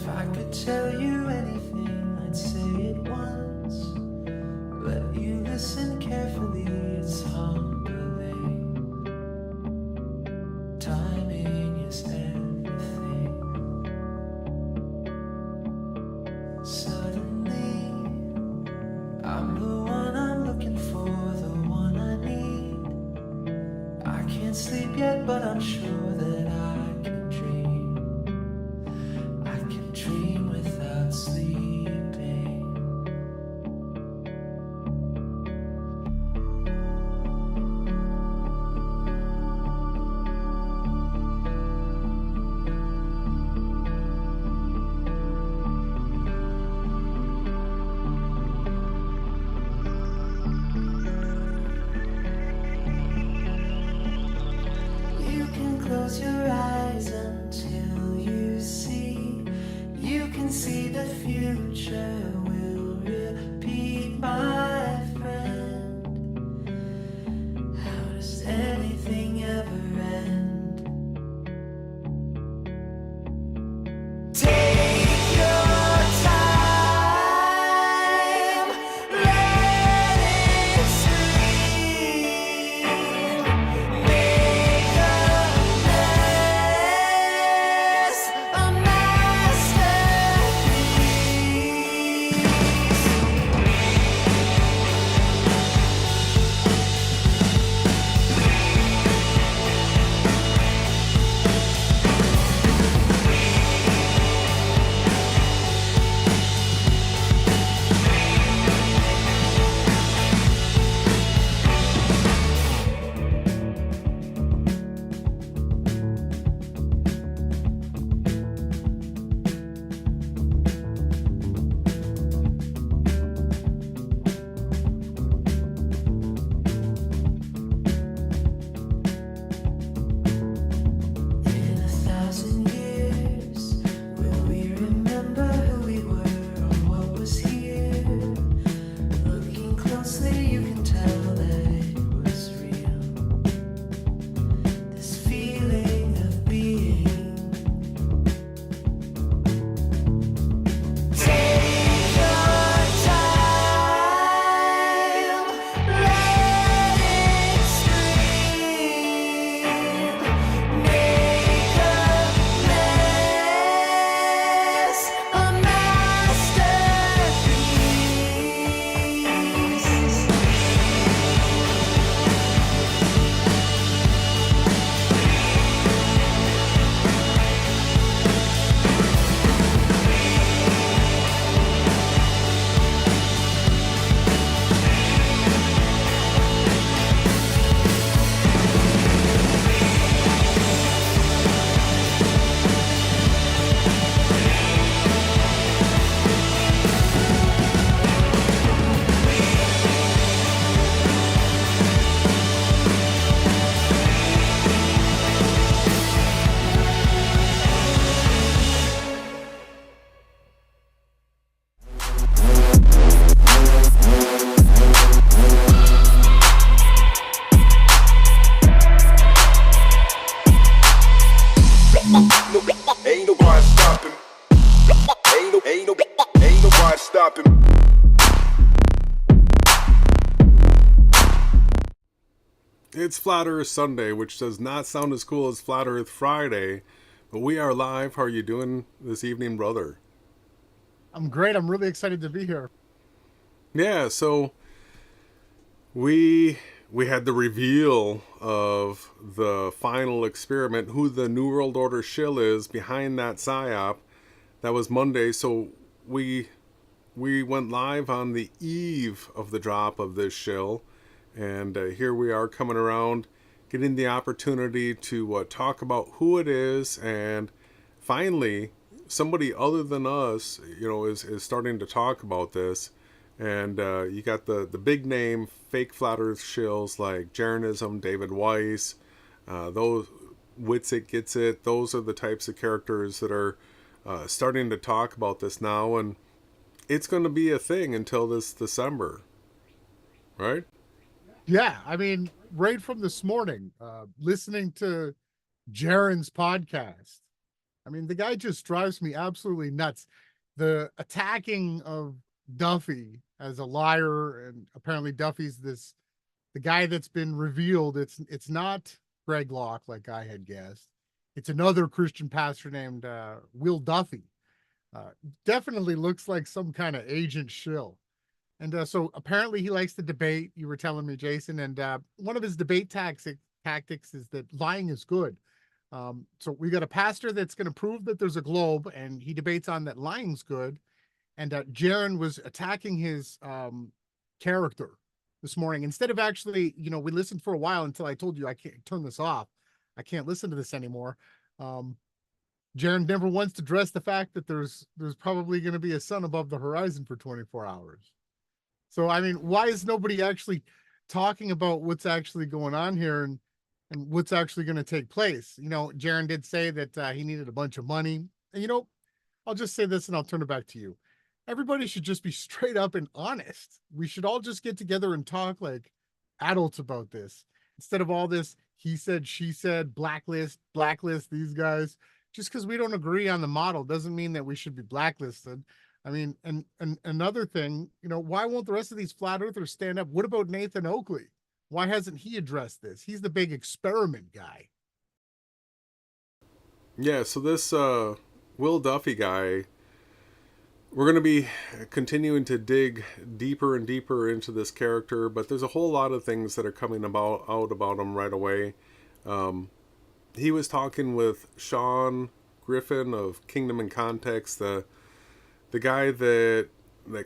If I could tell you anything, I'd say it once. Let you listen carefully, it's humbling. Timing is everything. Suddenly, I'm the one I'm looking for, the one I need. I can't sleep yet, but I'm sure that I can dream. I can dream without sleeping. You can close your eyes until you see. You can see the future will repeat, my friend. How does anything ever end? Take your time, let it stream. Make a mess, a In 1,000 years, will we remember who we were or what was here? Looking closely, you can tell that it was real. This feeling of being. Take your time, let it stream. Make a mess, a masterpiece. Ain't nobody stopping. Ain't nobody stopping. It's Flat Earth Sunday, which does not sound as cool as Flat Earth Friday, but we are live. How are you doing this evening, brother? I'm great. I'm really excited to be here. Yeah, so we had the reveal of the final experiment, who the New World Order shill is behind that PSYOP. That was Monday, so we went live on the eve of the drop of this shill, and here we are coming around, getting the opportunity to talk about who it is, and finally somebody other than us, is starting to talk about this. And you got the big name fake flat earth shills like Jeranism, David Weiss, those Wits It Gets It. Those are the types of characters that are starting to talk about this now, and it's going to be a thing until this December, right? Yeah, I mean, right from this morning, listening to Jaren's podcast, I mean, the guy just drives me absolutely nuts. The attacking of Duffy as a liar, and apparently Duffy's the guy that's been revealed. It's not Greg Locke like I had guessed. It's another Christian pastor named Will Duffy. Uh, Definitely looks like some kind of agent shill. And so apparently he likes to debate. You were telling me, Jason, and one of his debate tactics is that lying is good. So we got a pastor that's going to prove that there's a globe, and he debates on that lying's good. And Jaron was attacking his character this morning. Instead of actually, we listened for a while until I told you I can't turn this off. I can't listen to this anymore. Jaron never wants to address the fact that there's probably going to be a sun above the horizon for 24 hours. So, I mean, why is nobody actually talking about what's actually going on here and what's actually going to take place? Jaron did say that he needed a bunch of money. And, I'll just say this and I'll turn it back to you. Everybody should just be straight up and honest. We should all just get together and talk like adults about this instead of all this he said, she said, blacklist these guys. Just because we don't agree on the model doesn't mean that we should be blacklisted. I mean, and another thing, why won't the rest of these flat earthers stand up? What about Nathan Oakley? Why hasn't he addressed this? He's the big experiment guy. Yeah, so this Will Duffy guy, we're going to be continuing to dig deeper and deeper into this character, but there's a whole lot of things that are coming out about him right away. He was talking with Sean Griffin of Kingdom in Context, the guy that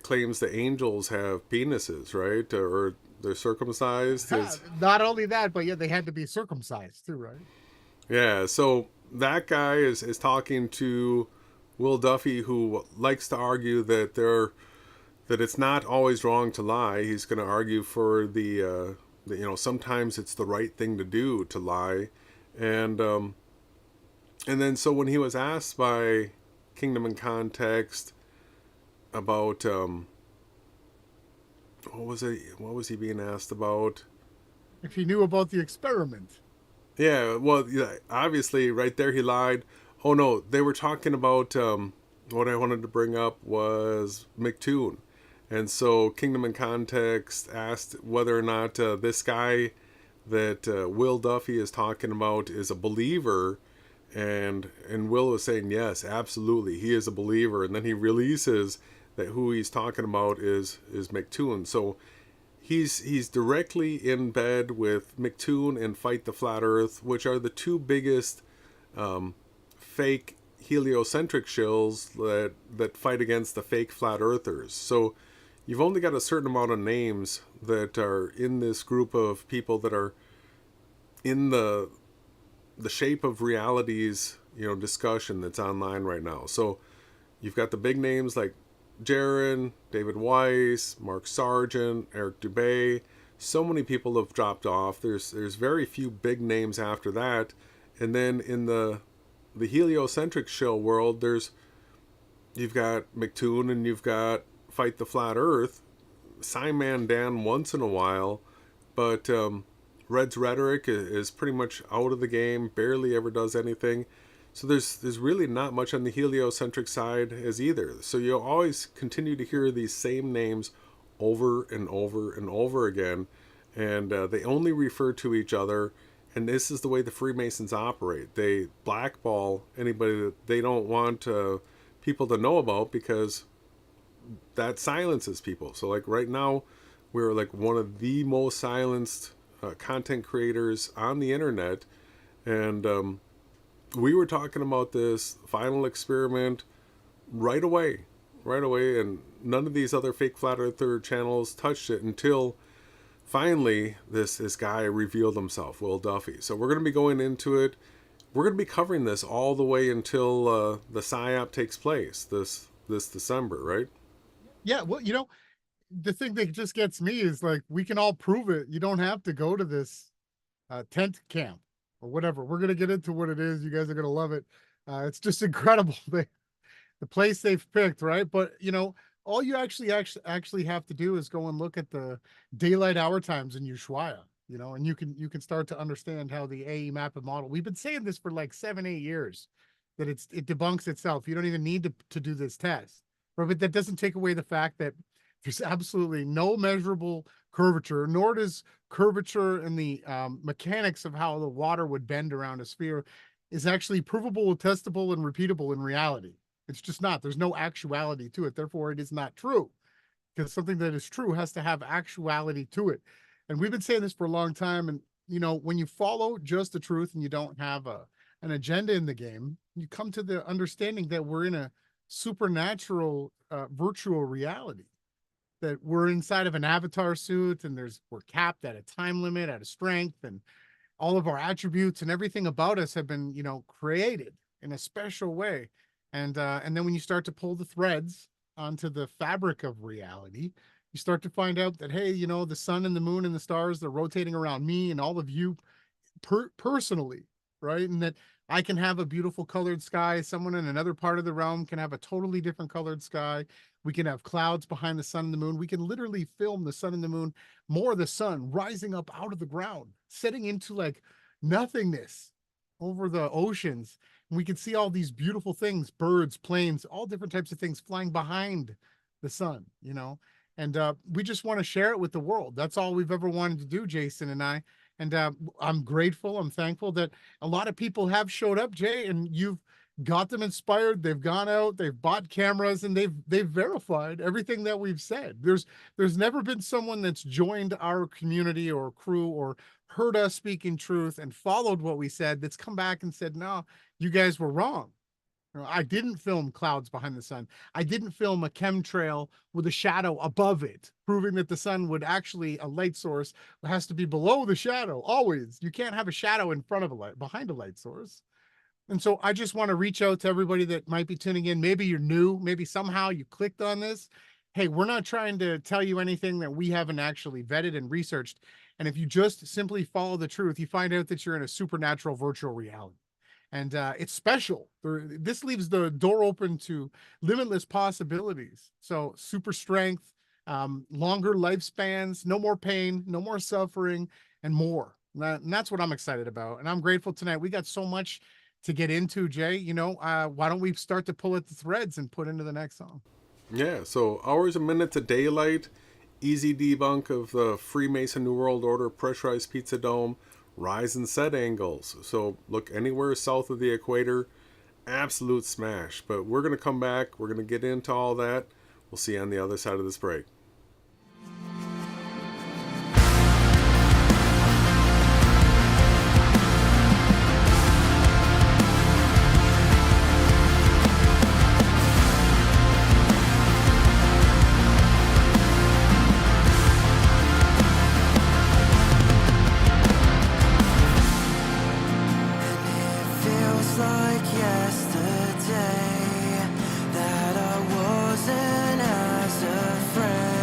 claims the angels have penises, right? Or they're circumcised. Not only that, but yeah, they had to be circumcised too, right? Yeah, so that guy is talking to Will Duffy, who likes to argue that it's not always wrong to lie. He's going to argue for the sometimes it's the right thing to do to lie, and then so when he was asked by Kingdom in Context about what was he being asked about? If he knew about the experiment. Yeah, well, yeah, obviously, right there he lied. Oh no, they were talking about what I wanted to bring up was McToon, and so Kingdom in Context asked whether or not this guy that Will Duffy is talking about is a believer, and Will was saying yes, absolutely, he is a believer, and then he releases that who he's talking about is McToon. So he's directly in bed with McToon and Fight the Flat Earth, which are the two biggest fake heliocentric shills that fight against the fake flat earthers. So you've only got a certain amount of names that are in this group of people that are in the shape of realities, discussion that's online right now. So you've got the big names like Jaron, David Weiss, Mark Sargent, Eric Dubay. So many people have dropped off. There's very few big names after that. And then in the heliocentric shill world, you've got McToon and you've got Fight the Flat Earth, Simon Dan once in a while, but Red's rhetoric is pretty much out of the game, barely ever does anything. So there's really not much on the heliocentric side as either. So you'll always continue to hear these same names over and over and over again, and they only refer to each other. And this is the way the Freemasons operate. They blackball anybody that they don't want people to know about, because that silences people. So like right now, we're like one of the most silenced content creators on the internet, and we were talking about this final experiment right away, and none of these other fake flat earther channels touched it until finally this guy revealed himself, Will Duffy. So we're going to be going into it. We're going to be covering this all the way until the PSYOP takes place this December, right? Yeah, well, the thing that just gets me is like, we can all prove it. You don't have to go to this tent camp or whatever. We're going to get into what it is. You guys are going to love it. It's just incredible. The place they've picked, right? But, all you actually have to do is go and look at the daylight hour times in Ushuaia, and you can start to understand how the AE map and model. We've been saying this for like 7-8 years. that it debunks itself. You don't even need to do this test. Right? But that doesn't take away the fact that there's absolutely no measurable curvature, nor does curvature in the mechanics of how the water would bend around a sphere is actually provable, testable, and repeatable in reality. It's just not. There's no actuality to it. Therefore, it is not true, because something that is true has to have actuality to it. And we've been saying this for a long time. And, you know, when you follow just the truth and you don't have an agenda in the game, you come to the understanding that we're in a supernatural virtual reality, that we're inside of an avatar suit, and we're capped at a time limit, at a strength, and all of our attributes and everything about us have been, you know, created in a special way. And then when you start to pull the threads onto the fabric of reality, you start to find out that, hey, you know, the sun and the moon and the stars, they're rotating around me and all of you personally, right? And that I can have a beautiful colored sky. Someone in another part of the realm can have a totally different colored sky. We can have clouds behind the sun and the moon. We can literally film the sun and the moon, more the sun rising up out of the ground, setting into like nothingness over the oceans. And we can see all these beautiful things, birds, planes, all different types of things flying behind the sun, you know? And we just want to share it with the world. That's all we've ever wanted to do, Jason and I. And I'm grateful, I'm thankful that a lot of people have showed up, Jay, and you've got them inspired. They've gone out, they've bought cameras, and they've verified everything that we've said. There's never been someone that's joined our community or crew or heard us speaking truth and followed what we said that's come back and said, no, you guys were wrong. I didn't film clouds behind the sun. I didn't film a chemtrail with a shadow above it, proving that the sun would actually, a light source has to be below the shadow. Always. You can't have a shadow in front of a light, behind a light source. And so I just want to reach out to everybody that might be tuning in. Maybe you're new. Maybe somehow you clicked on this. Hey, we're not trying to tell you anything that we haven't actually vetted and researched. And if you just simply follow the truth, you find out that you're in a supernatural virtual reality. And it's special. This leaves the door open to limitless possibilities. So super strength, longer lifespans, no more pain, no more suffering, and more. And that's what I'm excited about. And I'm grateful tonight. We got so much to get into, Jay. You know, why don't we start to pull at the threads and put into the next song? Yeah, so hours and minutes of daylight, easy debunk of the Freemason New World Order pressurized pizza dome, rise and set angles. So look anywhere south of the equator, absolute smash. But we're going to come back. We're going to get into all that. We'll see you on the other side of this break. Feels like yesterday that I wasn't as a friend.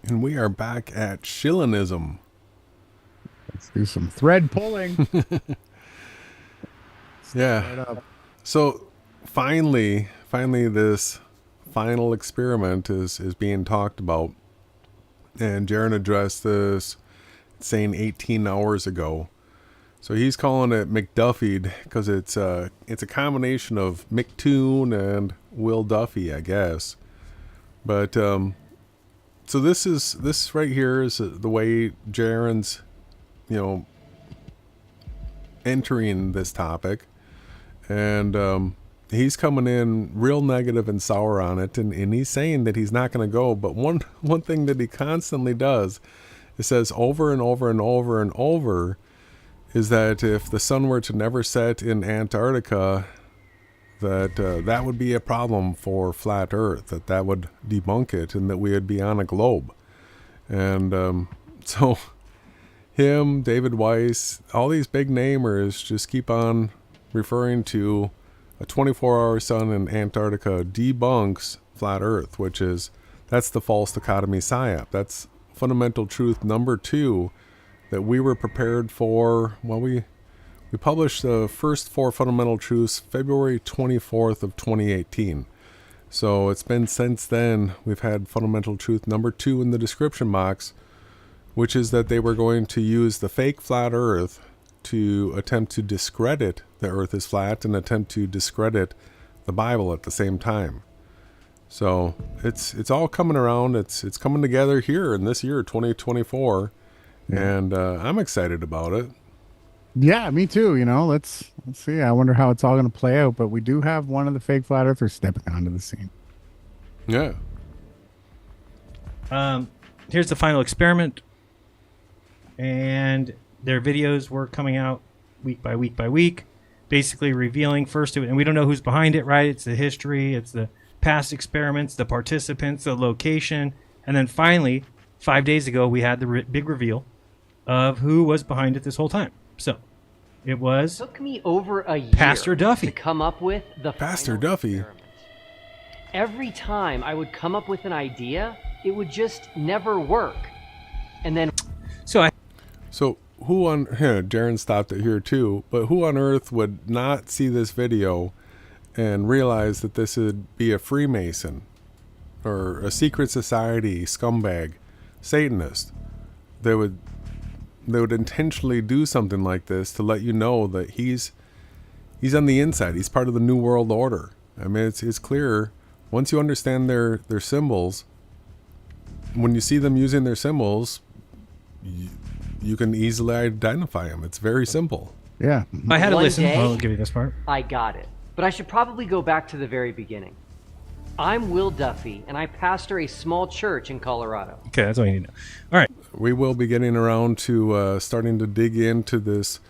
And we are back at Shillinism. Let's do some thread pulling. Yeah. So finally, this final experiment is being talked about. And Jaron addressed this, saying 18 hours ago. So he's calling it McDuffied because it's a combination of McToon and Will Duffy, I guess. But so this right here is the way Jaron's, entering this topic, and he's coming in real negative and sour on it, and he's saying that he's not going to go. But one thing that he constantly does, it says over and over and over and over, is that if the sun were to never set in Antarctica, that would be a problem for flat Earth, that would debunk it, and that we would be on a globe. And so him, David Weiss, all these big namers just keep on referring to a 24-hour sun in Antarctica debunks flat Earth, that's the false dichotomy PSYOP. That's fundamental truth number 2 that we were prepared for. Well, we published the first 4 fundamental truths February 24th of 2018. So it's been since then. We've had fundamental truth number 2 in the description box, which is that they were going to use the fake flat Earth to attempt to discredit the Earth is flat and attempt to discredit the Bible at the same time. So it's all coming around. It's coming together here in this year, 2024. And I'm excited about it. Yeah, me too. Let's see. I wonder how it's all going to play out. But we do have one of the fake flat earthers stepping onto the scene. Yeah. Here's the final experiment, and their videos were coming out week by week by week, basically revealing first, and we don't know who's behind it, right? It's the history, it's the past experiments, the participants, the location, and then finally, 5 days ago, we had the big reveal of who was behind it this whole time. So it was took me over a year Pastor Duffy to come up with the Pastor final Duffy. experiment. Every time I would come up with an idea, it would just never work. And then So who on Jaron stopped it here too, but who on earth would not see this video and realize that this would be a Freemason or a secret society scumbag Satanist? They would intentionally do something like this to let you know that he's on the inside. He's part of the New World Order. I mean, it's clear once you understand their symbols. When you see them using their symbols, you can easily identify them. It's very simple. Yeah. I had to One listen. day- I'll give you this part. I got it. But I should probably go back to the very beginning. I'm Will Duffy, and I pastor a small church in Colorado. Okay, that's all you need to know. All right. We will be getting around to starting to dig into this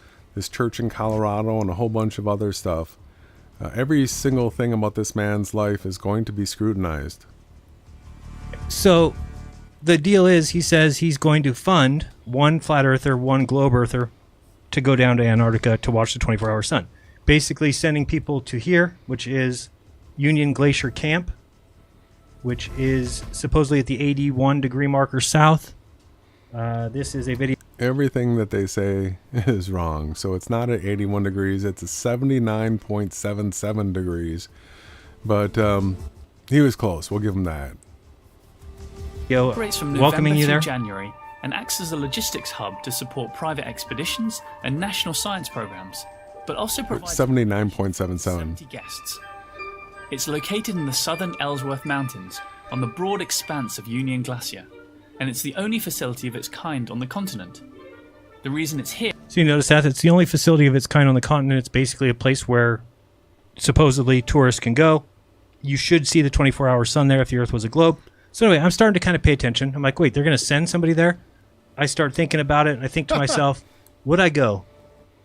church in Colorado and a whole bunch of other stuff. Every single thing about this man's life is going to be scrutinized. So the deal is, he says he's going to fund one flat earther, one globe earther to go down to Antarctica to watch the 24-hour sun. Basically sending people to here, which is Union Glacier Camp, which is supposedly at the 81 degree marker south. This is a video. Everything that they say is wrong. So it's not at 81 degrees. It's at 79.77 degrees. But he was close. We'll give him that. Operates from Welcoming November you through there. January and acts as a logistics hub to support private expeditions and national science programs, but also provides 79.77. 70 guests. It's located in the southern Ellsworth Mountains on the broad expanse of Union Glacier, and it's the only facility of its kind on the continent. The reason it's here So you notice that it's the only facility of its kind on the continent. It's basically a place where supposedly tourists can go. You should see the 24-hour sun there if the Earth was a globe. So anyway, I'm starting to kind of pay attention. I'm like, wait, they're going to send somebody there? I start thinking about it, and I think to myself, would I go?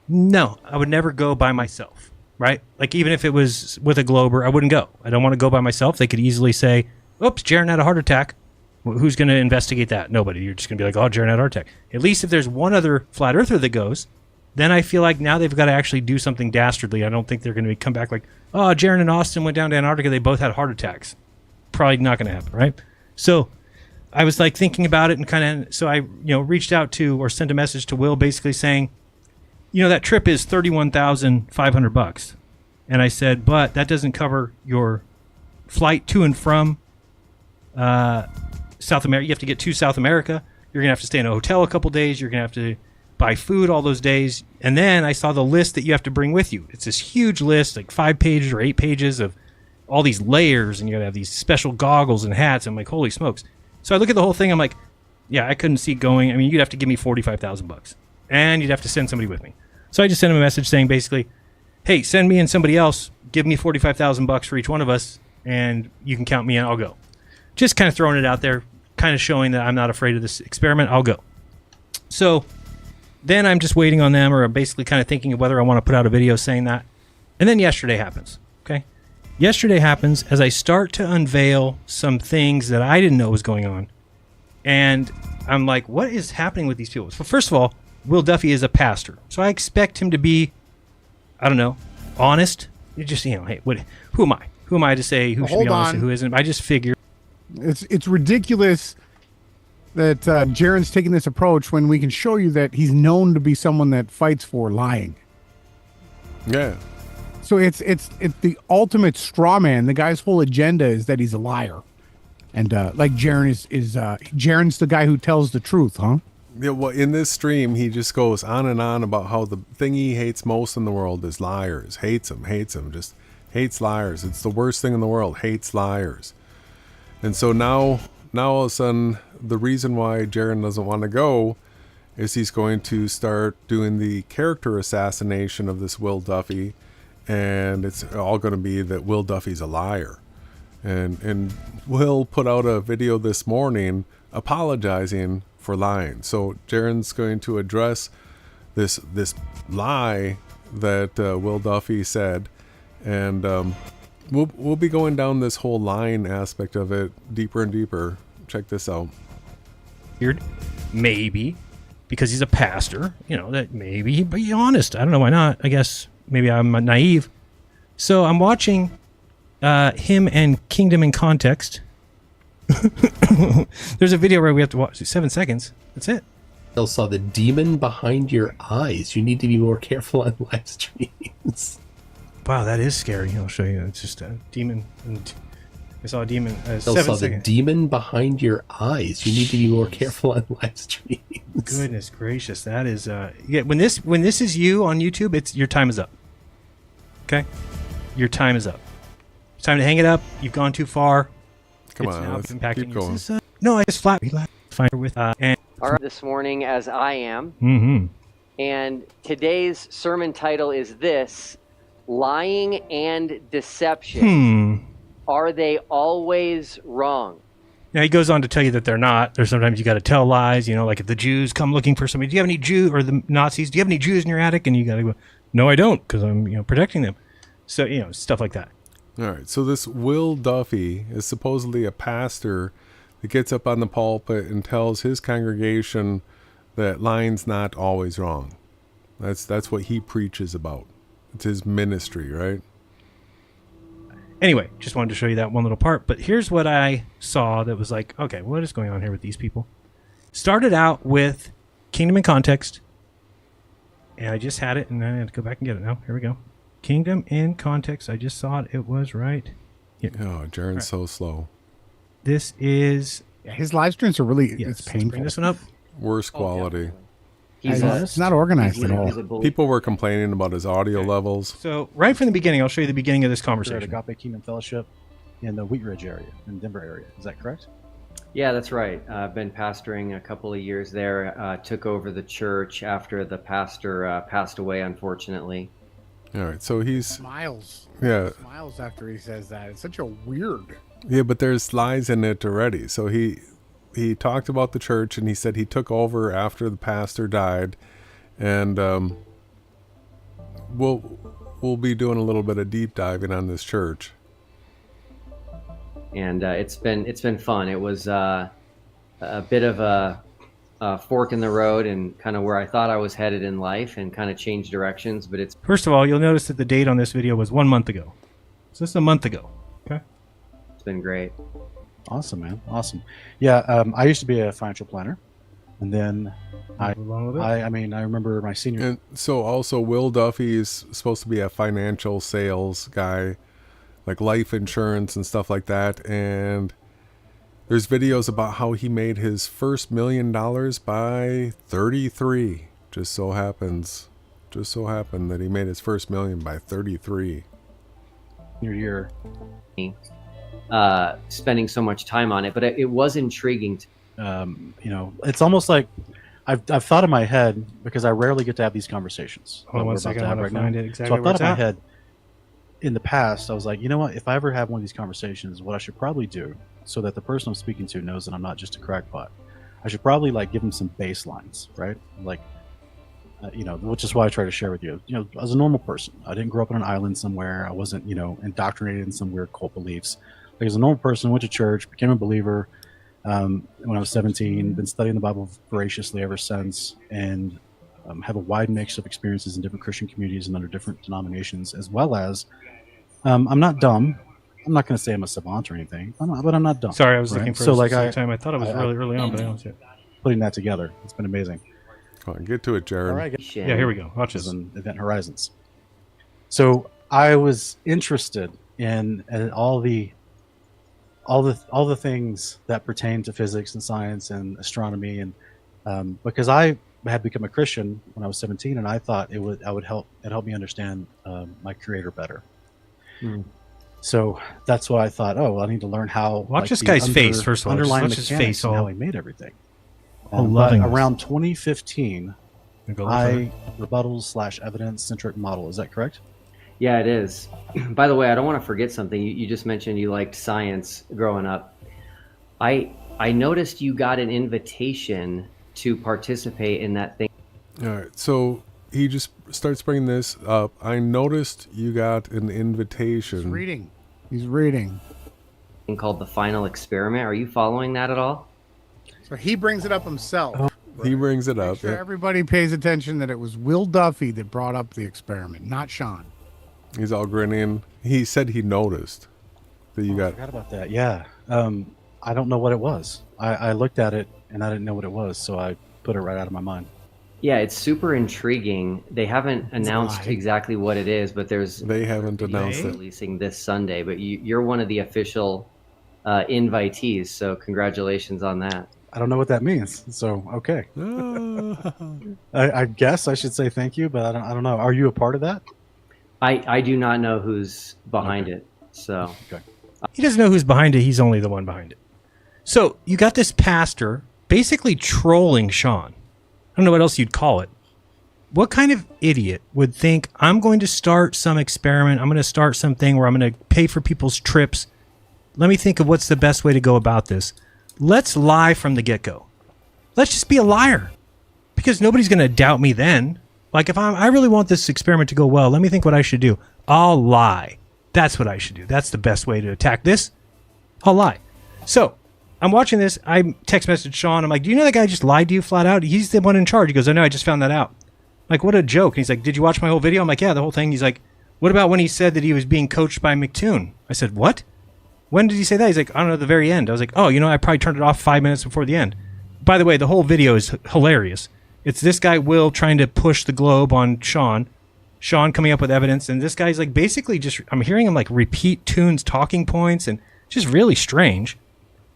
No, I would never go by myself, right? Like, even if it was with a glober, I wouldn't go. I don't want to go by myself. They could easily say, oops, Jaron had a heart attack. Who's going to investigate that? Nobody. You're just going to be like, oh, Jaron had a heart attack. At least if there's one other flat earther that goes, then I feel like now they've got to actually do something dastardly. I don't think they're going to come back like, oh, Jaron and Austin went down to Antarctica. They both had heart attacks. Probably not going to happen, right? So I was like thinking about it and kind of, so I, reached out to or sent a message to Will basically saying, that trip is $31,500. And I said, but that doesn't cover your flight to and from South America. You have to get to South America. You're going to have to stay in a hotel a couple days. You're going to have to buy food all those days. And then I saw the list that you have to bring with you. It's this huge list, like 5 pages or 8 pages of all these layers, and you got to have these special goggles and hats. I'm like, holy smokes. So I look at the whole thing. I'm like, yeah, I couldn't see going. I mean, you'd have to give me $45,000 and you'd have to send somebody with me. So I just sent him a message saying basically, hey, send me and somebody else, give me $45,000 for each one of us, and you can count me in, I'll go. Just kind of throwing it out there, kind of showing that I'm not afraid of this experiment, I'll go. So then I'm just waiting on them, or I'm basically kind of thinking of whether I want to put out a video saying that. And then yesterday happens, okay? Yesterday happens as I start to unveil some things that I didn't know was going on. And I'm like, what is happening with these people? So first of all, Will Duffy is a pastor. So I expect him to be, I don't know, honest. You just, hey, who am I? Who am I to say who should be honest and who isn't? I just figure. It's ridiculous that Jaron's taking this approach when we can show you that he's known to be someone that fights for lying. Yeah. So it's the ultimate straw man. The guy's whole agenda is that he's a liar, and like Jaron is Jaron's the guy who tells the truth, huh? Yeah. Well, in this stream, he just goes on and on about how the thing he hates most in the world is liars. Hates them. Just hates liars. It's the worst thing in the world. Hates liars. And so now all of a sudden, the reason why Jaron doesn't want to go is he's going to start doing the character assassination of this Will Duffy, and it's all going to be that Will Duffy's a liar. And Will put out a video this morning apologizing for lying. So Jaron's going to address this lie that Will Duffy said, and we'll be going down this whole lying aspect of it deeper and deeper. Check this out. Weird, maybe, because he's a pastor, that maybe he'd be honest. I don't know why not. I guess maybe I'm naive. So I'm watching him and Kingdom in Context. There's a video where we have to watch 7 seconds. That's it. I saw the demon behind your eyes. You need to be more careful on live streams. Wow, that is scary. I'll show you. It's just a demon. I saw a demon. I saw the demon behind your eyes. You need to be more careful on live streams. Goodness gracious, that is yeah. When this is you on YouTube, it's your time is up. Okay, your time is up. It's time to hang it up. You've gone too far. Come on, let's keep going. No, I just flat fire with and. All right, this morning as I am. Mm-hmm. And today's sermon title is this: Lying and Deception. Are they always wrong? Now he goes on to tell you that they're not. There's sometimes you got to tell lies. Like if the Jews come looking for somebody, do you have any Jews, or the Nazis? Do you have any Jews in your attic? And you got to go, no, I don't, because I'm protecting them. So stuff like that. All right. So this Will Duffy is supposedly a pastor that gets up on the pulpit and tells his congregation that lying's not always wrong. That's what he preaches about. It's his ministry, right? Anyway, just wanted to show you that one little part. But here's what I saw that was like, okay, what is going on here with these people? Started out with Kingdom in Context. And I just had it, and I had to go back and get it now. Here we go. Kingdom in Context. I just saw it. It was right here. Oh, Jaron's so slow. This is... his live streams are really, it's painful. Bring this one up. Worst quality. It's not organized at all. People were complaining about his audio levels. So right from the beginning, I'll show you the beginning of this conversation. Agape Kingdom Fellowship in the Wheat Ridge area, in the Denver area. Is that correct? Yeah, that's right. I've been pastoring a couple of years there. Took over the church after the pastor passed away, unfortunately. All right, so he's... Smiles. Yeah. Smiles after he says that. It's such a weird... Yeah, but there's lies in it already. So he talked about the church, and he said he took over after the pastor died, and we'll be doing a little bit of deep diving on this church. And it's been fun. It was a bit of a fork in the road, and kind of where I thought I was headed in life, and kind of changed directions. But it's First of all, you'll notice that the date on this video was 1 month ago. So this is a month ago. Okay. been great. Awesome, man. Awesome. Yeah, I used to be a financial planner, and then I remember my senior. And so also Will Duffy is supposed to be a financial sales guy, like life insurance and stuff like that. And there's videos about how he made his first $1 million by 33. Just so happened that he made his first million by 33. Year. Spending so much time on it, but it was intriguing. It's almost like I've thought in my head, because I rarely get to have these conversations. Hold on one second, I want to find it exactly. So I thought in my head, in the past, I was like, you know what? If I ever have one of these conversations, what I should probably do, so that the person I'm speaking to knows that I'm not just a crackpot, I should probably like give them some baselines, right? Like, which is why I try to share with you. As a normal person, I didn't grow up on an island somewhere. I wasn't, indoctrinated in some weird cult beliefs. Like, as a normal person, went to church, became a believer when I was 17. Been studying the Bible voraciously ever since, and have a wide mix of experiences in different Christian communities and under different denominations, as well as I'm not dumb. I'm not going to say I'm a savant or anything, but I'm not dumb. Sorry, I was looking for time. I thought it was really early on, but I don't see it. Putting that together, it's been amazing. Come on, get to it, Jared. All right, yeah, here we go. Watch this. On Event Horizons. So I was interested in all the things that pertain to physics and science and astronomy, and because I had become a Christian when I was 17, and I thought it would help me understand my Creator better. So that's why I thought, I need to learn how. Watch this guy's face first of all. Underlying watch his face. How he made everything. Loving around 2015, rebuttals/evidence centric model. Is that correct? Yeah, it is. By the way, I don't want to forget something. You just mentioned you liked science growing up. I noticed you got an invitation to participate in that thing. All right, so he just starts bringing this up. I noticed you got an invitation. He's reading. Called The Final Experiment. Are you following that at all? So he brings it up himself. He brings it up. Sure, everybody pays attention that it was Will Duffy that brought up the experiment, not Sean. He's all grinning. He said he noticed that you got. I forgot about that. Yeah. I don't know what it was. I looked at it and I didn't know what it was, so I put it right out of my mind. Yeah, it's super intriguing. They haven't announced exactly what it is, but they haven't announced it. Releasing this Sunday, but you're one of the official invitees, so congratulations on that. I don't know what that means, so okay. I guess I should say thank you, but I don't know. Are you a part of that? I do not know who's behind it, so okay. He doesn't know who's behind it. He's only the one behind it. So you got this pastor basically trolling Sean. I don't know what else you'd call it. What kind of idiot would think, I'm going to start some experiment, I'm going to start something where I'm going to pay for people's trips. Let me think of what's the best way to go about this. Let's lie from the get-go. Let's just be a liar. Because nobody's going to doubt me then. Like, if I really want this experiment to go well, let me think what I should do. I'll lie. That's what I should do. That's the best way to attack this. I'll lie. So, I'm watching this. I text message Sean. I'm like, do you know that guy just lied to you flat out? He's the one in charge. He goes, I know, I just found that out. Like, what a joke. And he's like, did you watch my whole video? I'm like, yeah, the whole thing. He's like, what about when he said that he was being coached by McToon? I said, what? When did he say that? He's like, I don't know, the very end. I was like, oh, I probably turned it off 5 minutes before the end. By the way, the whole video is hilarious. It's this guy, Will, trying to push the globe on Sean. Sean coming up with evidence. And this guy's like basically just, I'm hearing him like repeat Toon's talking points and just really strange.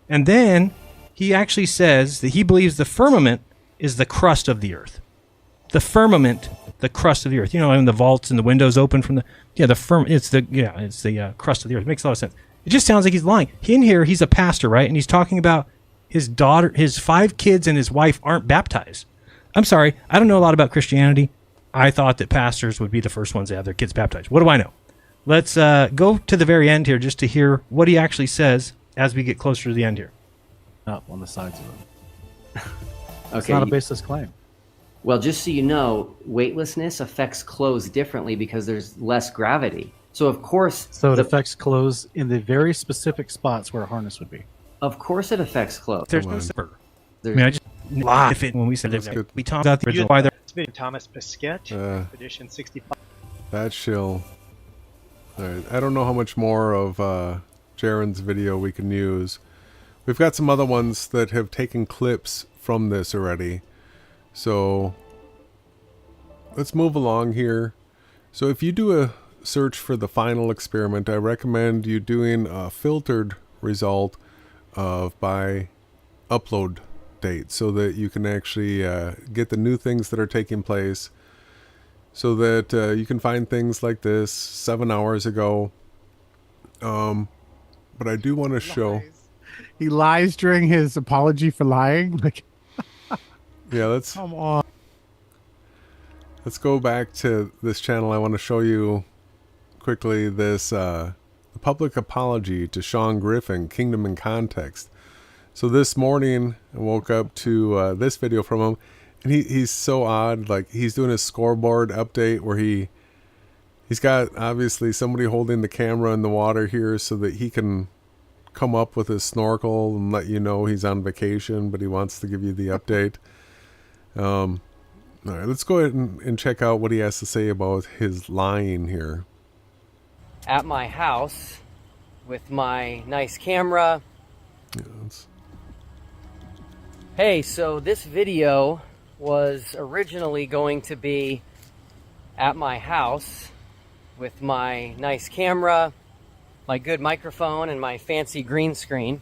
And then he actually says that he believes the firmament is the crust of the earth. The firmament, the crust of the earth. And the vaults and the windows open from it's the crust of the earth. It makes a lot of sense. It just sounds like he's lying. In here, he's a pastor, right? And he's talking about his daughter, his 5 kids and his wife aren't baptized. I'm sorry, I don't know a lot about Christianity. I thought that pastors would be the first ones to have their kids baptized. What do I know? Let's go to the very end here just to hear what he actually says as we get closer to the end here. Up on the sides of it. Okay. It's not a baseless claim. Well, just so you know, weightlessness affects clothes differently because there's less gravity. So, of course... So it affects clothes in the very specific spots where a harness would be. Of course it affects clothes. There's no zipper. I just laugh it when we said that. We talked about the original. Why they're... Thomas Pesquet, edition 65. That shill. All right. I don't know how much more of Jaren's video we can use, we've got some other ones that have taken clips from this already. So let's move along here. So if you do a search for the final experiment, I recommend you doing a filtered result of by upload date, so that you can actually get the new things that are taking place, so that you can find things like this 7 hours ago. But I do want to show. He lies during his apology for lying. Like, yeah, let's come on. Let's go back to this channel. I want to show you quickly this the public apology to Sean Griffin, Kingdom in Context. So this morning I woke up to this video from him, and he's so odd. Like, he's doing a scoreboard update where he's got obviously somebody holding the camera in the water here so that he can come up with his snorkel and let you know he's on vacation, but he wants to give you the update. All right, let's go ahead and check out what he has to say about his lying here. At my house with my nice camera. Yeah, hey, so this video was originally going to be at my house with my nice camera, my good microphone, and my fancy green screen.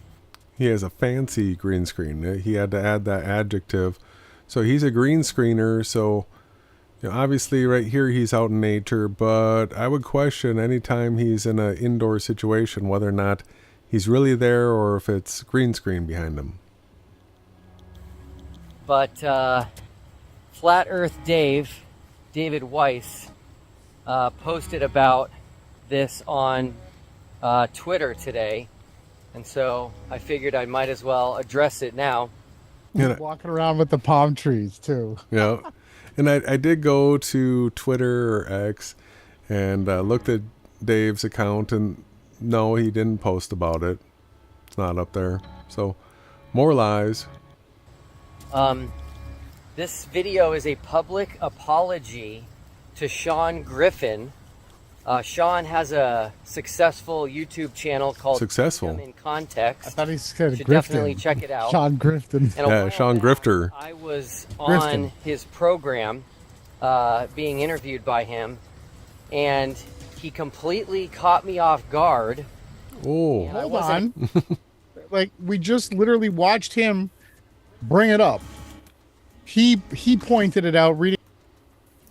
He has a fancy green screen. He had to add that adjective. So he's a green screener, so you know, obviously right here he's out in nature, but I would question anytime he's in an indoor situation whether or not he's really there or if it's green screen behind him. But Flat Earth David Weiss, posted about this on Twitter today, and so I figured I might as well address it now. He's walking around with the palm trees too. Yeah. And I did go to Twitter or X and looked at Dave's account, and no, he didn't post about it. It's not up there. So, more lies. This video is a public apology to Sean Griffin. Sean has a successful YouTube channel called Kingdom in Context. I thought he said should Grifton. definitely check it out. Sean Grifton. And Yeah, Sean Grifter. I was Grifton. on his program, being interviewed by him, and he completely caught me off guard. Oh, And I Hold wasn't- on. Like, we just literally watched him bring it up. He pointed it out reading.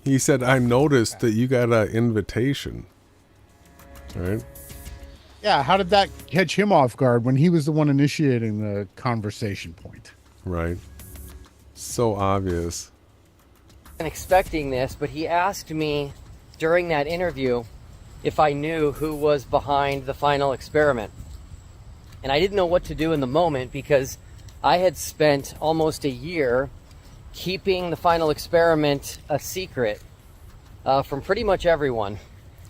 he said, I noticed that you got an invitation. All right. Yeah, how did that catch him off guard when he was the one initiating the conversation point? Right. So obvious. expecting this, but he asked me during that interview if I knew who was behind the final experiment. And I didn't know what to do in the moment because I had spent almost a year keeping the final experiment a secret from pretty much everyone.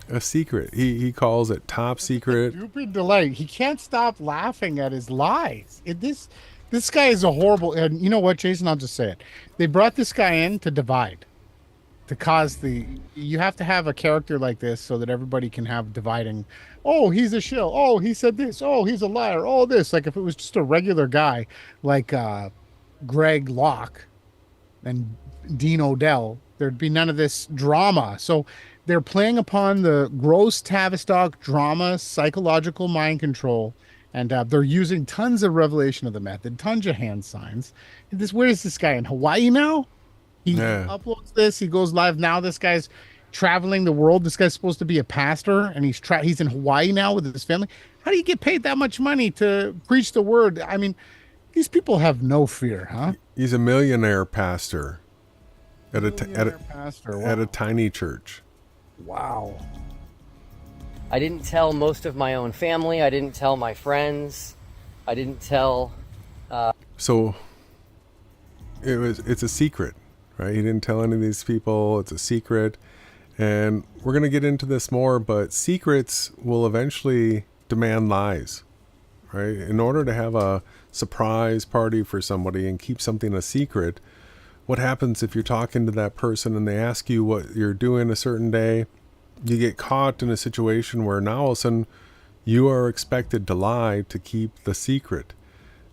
A secret. He calls it top secret. Stupid delight. He can't stop laughing at his lies. This guy is a horrible. And you know what, Jason? I'll just say it. They brought this guy in to divide, to cause the. You have to have a character like this so that everybody can have dividing. Oh, he's a shill. Oh, he said this. Oh, he's a liar. Oh, this. Like if it was just a regular guy like Greg Locke and Dean Odell, there'd be none of this drama. So they're playing upon the gross Tavistock drama, psychological mind control, and they're using tons of revelation of the method, tons of hand signs. And where is this guy, in Hawaii now? He uploads this. He goes live now. This guy's traveling the world. This guy's supposed to be a pastor, and he's in Hawaii now with his family. How do you get paid that much money to preach the word? I mean, these people have no fear, huh? He's a millionaire pastor at Pastor. at a tiny church. Wow. I didn't tell most of my own family. I didn't tell my friends. I didn't tell. So it's a secret, right? He didn't tell any of these people. It's a secret. And we're going to get into this more, but secrets will eventually demand lies, right? In order to have a surprise party for somebody and keep something a secret, what happens if you're talking to that person and they ask you what you're doing a certain day? You get caught in a situation where now all of a sudden you are expected to lie to keep the secret.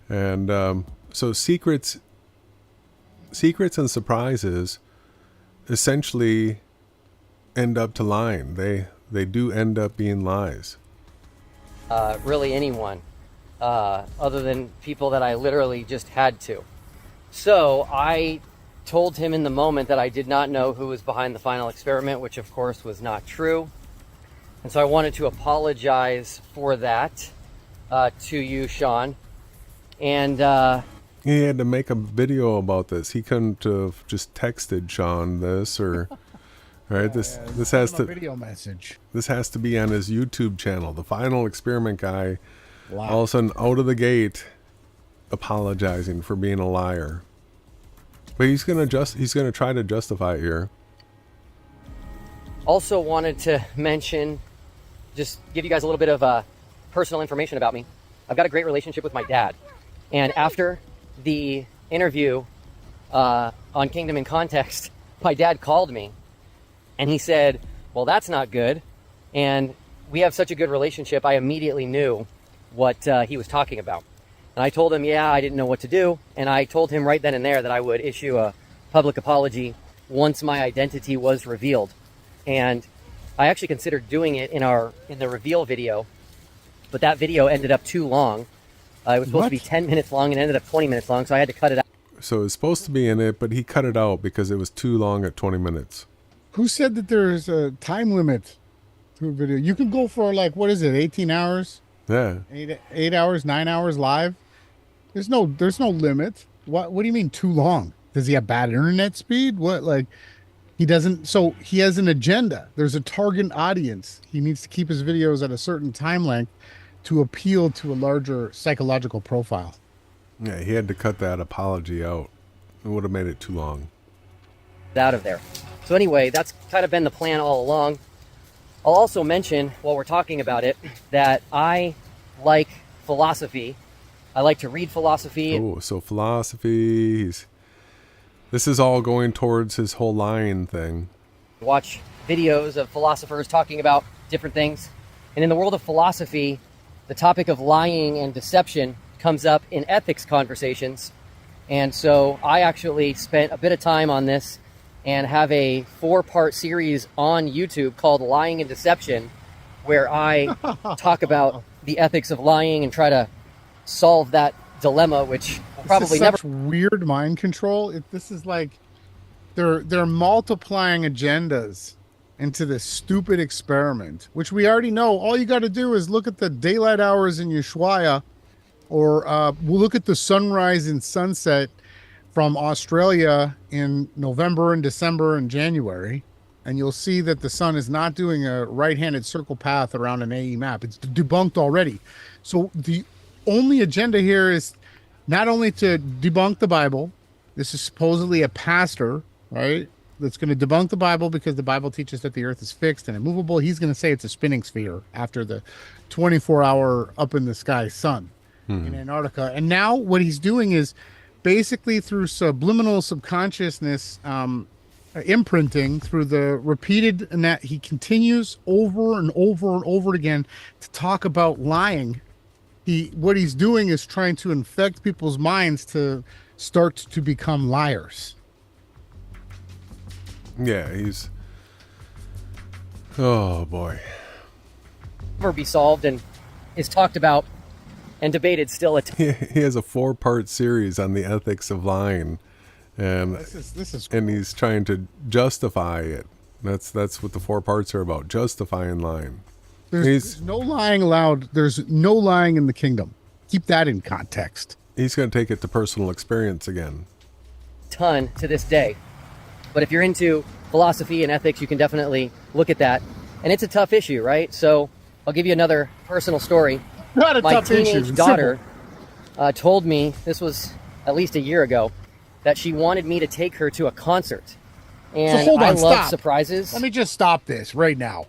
And so secrets and surprises essentially end up to lying. They do end up being lies. Really anyone, other than people that I literally just had to. So I told him in the moment that I did not know who was behind the final experiment, which of course was not true. And so I wanted to apologize for that to you, Sean. And He had to make a video about this. He couldn't have just texted Sean this or right. This has to video message. This has to be on his YouTube channel. The final experiment guy, Wow. all of a sudden out of the gate, apologizing for being a liar. But he's gonna try to justify it here. also wanted to mention, just give you guys a little bit of personal information about me. I've got a great relationship with my dad. And after the interview on Kingdom in Context, my dad called me and he said, well, that's not good. And we have such a good relationship, I immediately knew what he was talking about. And I told him, yeah, I didn't know what to do. And I told him right then and there that I would issue a public apology once my identity was revealed. And I actually considered doing it in the reveal video, but that video ended up too long. It was supposed to be 10 minutes long and ended up 20 minutes long, so I had to cut it out. So it's supposed to be in it, but he cut it out because it was too long at 20 minutes. Who said that there's a time limit to a video? You can go for like, what is it, 18 hours? Yeah. 8 hours, 9 hours live? There's no limit. What do you mean too long? Does he have bad internet speed? What, like, he doesn't, so he has an agenda. There's a target audience. He needs to keep his videos at a certain time length to appeal to a larger psychological profile. Yeah, he had to cut that apology out. It would have made it too long. Out of there. So anyway, that's kind of been the plan all along. I'll also mention, while we're talking about it, that I like philosophy. I like to read philosophy. Oh, so philosophy. This is all going towards his whole lying thing. Watch videos of philosophers talking about different things. And in the world of philosophy, the topic of lying and deception comes up in ethics conversations. And so I actually spent a bit of time on this and have a 4-part series on YouTube called Lying and Deception, where I talk about the ethics of lying and try to solve that dilemma, which will probably never. Such weird mind control. This is like they're multiplying agendas into this stupid experiment, which we already know. All you got to do is look at the daylight hours in Ushuaia, or we'll look at the sunrise and sunset from Australia in November and December and January, and you'll see that the sun is not doing a right-handed circle path around an AE map. It's debunked already. So the only agenda here is not only to debunk the Bible. This is supposedly a pastor, right, that's going to debunk the Bible because the Bible teaches that the earth is fixed and immovable. He's going to say it's a spinning sphere after the 24-hour up in the sky sun in Antarctica. And now what he's doing is basically through subliminal subconsciousness imprinting, through the repeated, and that he continues over and over and over again to talk about lying. What he's doing is trying to infect people's minds to start to become liars. Yeah, he's... Oh, boy. Never be solved and is talked about and debated still. He has a 4-part series on the ethics of lying, and This is and he's trying to justify it. That's what the 4 parts are about, justifying lying. There's no lying allowed. There's no lying in the kingdom. Keep that in context. He's going to take it to personal experience again. Ton to this day. But if you're into philosophy and ethics, you can definitely look at that. And it's a tough issue, right? So I'll give you another personal story. Not a My tough issue. teenage It's daughter told me, this was at least a year ago, that she wanted me to take her to a concert. And hold I on, love stop. surprises. Let me just stop this right now.